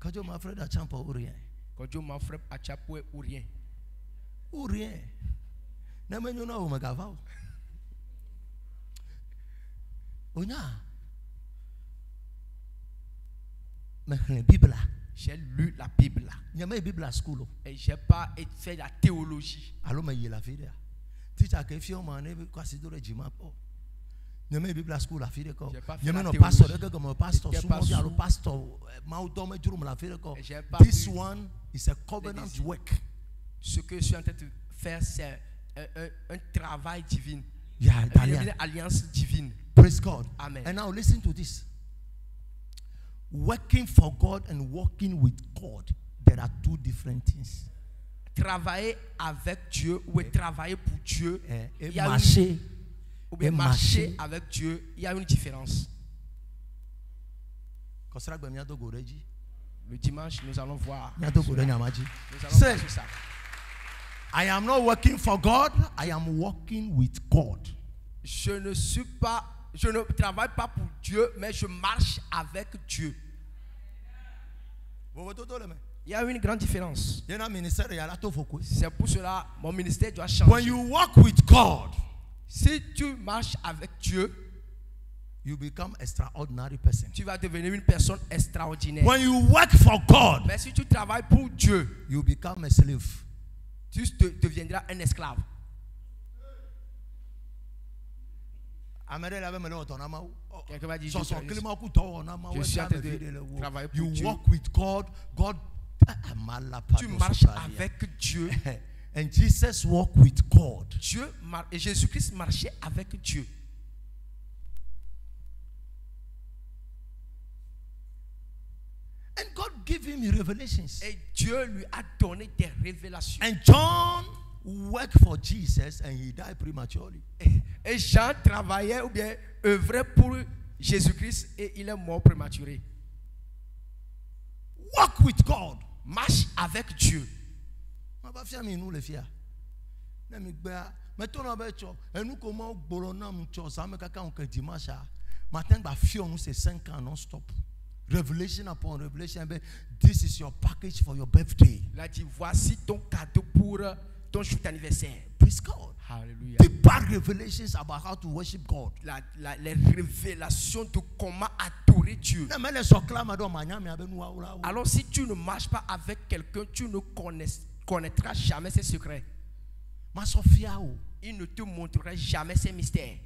Quand je m'affrète à Champa ou rien. Quand je m'affrète à Champa ou rien. Ou rien. Na menyo na o magava. Onya. Mais la Bible là. J'ai lu la Bible. Il y a une Bible à school. Et j'ai pas fait la théologie. Alors mais il la fait là. Teacher que fi o mané quoi c'est de jima po. Il y a une Bible à school la fait quoi. Il y a un pasteur comme pasteur souvent il y a le pasteur Maudom et Jérôme la fait quoi. This one is a covenant work. Ce que je suis en train de faire c'est un travail divin. Yeah, une alliance divine. Praise God. Amen. And now listen to this. Working for God and working with God, there are two different things. Travailler avec Dieu ou travailler pour Dieu, et marcher, ou bien marcher avec Dieu, il y a une différence. Le dimanche, nous allons voir. Nous allons voir ça. I am not working for God, I am working with God. Je ne travaille pas pour Dieu, mais je marche avec Dieu. Il y a une grande différence. C'est pour cela mon ministère doit changer. When you walk with God, si tu marches avec Dieu, you become extraordinary person. Tu vas devenir une personne extraordinaire. When you work for God, mais si tu travailles pour Dieu, you become a slave. Tu deviendras un esclave. Quelqu'un va dire, je suis en train de travailler pour Dieu. You walk with God, God. Tu marches avec Dieu. And Jesus walked with God. Et Jésus-Christ marchait avec Dieu. And God gave him revelations. Et Dieu lui a donné des révélations. And John worked for Jesus and he died prematurely. Et Jean travaillait ou bien œuvrait pour Jésus-Christ et il est mort prématuré. Walk with God. Marche avec Dieu. Revelation upon revelation. This is your package for your birthday. Il a dit, voici ton cadeau pour ton jour d'anniversaire. Praise God. Hallelujah. Deeper revelations about how to worship God. Les révélations de comment adorer Dieu. Alors si tu ne marches pas avec quelqu'un, tu ne connaîtras jamais ses secrets. Il ne te montrera jamais ses mystères.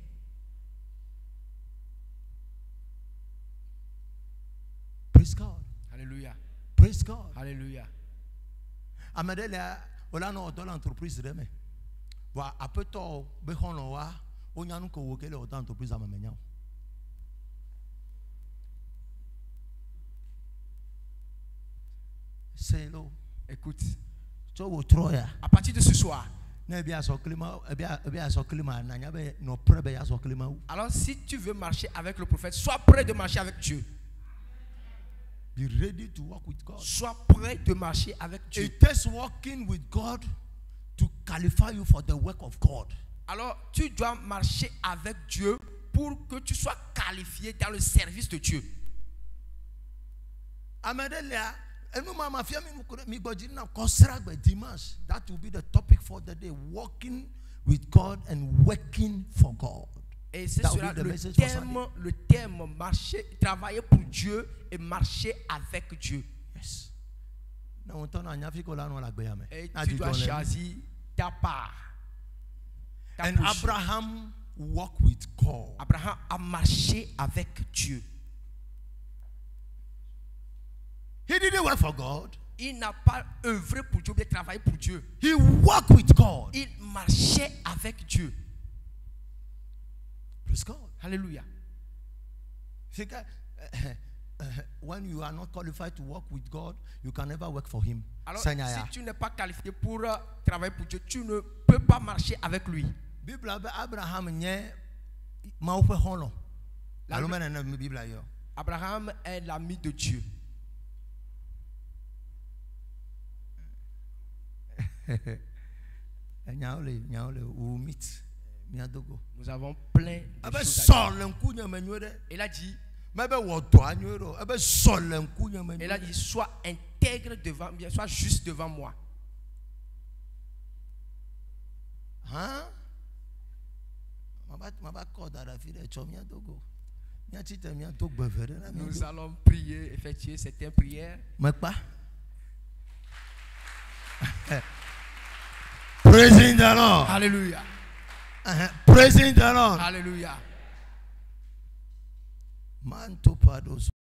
Praise God. Hallelujah. Praise God. Hallelujah. Amadela, ola no dans l'entreprise de me. Wa apeto be hono wa onyanu ko wokele o dans l'entreprise amamenya. C'est lo. Écoute. Tu wo troya. À partir de ce soir. Alors si tu veux marcher avec le prophète, sois prêt de marcher avec Dieu. Be ready to walk with God. Sois prêt de marcher avec Dieu. It takes walking with God to qualify you for the work of God. Alors, tu dois marcher avec Dieu pour que tu sois qualifié dans le service de Dieu. That will be the topic for the day. Walking with God and working for God. Et c'est cela le terme marcher, travailler pour Dieu et marcher avec Dieu. Yes. Et tu dois choisir ta part. And Abraham walked with God. Abraham a marché avec Dieu. He didn't work for God. Il n'a pas œuvré pour Dieu, bien travaillé pour Dieu. He walked with God. Il marchait avec Dieu. Praise God. Alléluia. When you are not qualified to work with God, you can never work for Him. Alors, si tu n'es pas qualifié pour travailler pour Dieu, tu ne peux pas marcher avec lui. Abraham est l'ami de Dieu. Nous avons plein de choses à dire. Il a dit, sois intègre devant moi, sois juste devant moi. Nous allons prier, effectuer cette prière. Praising the Lord. Alléluia. Praising the Lord. Alléluia. Man to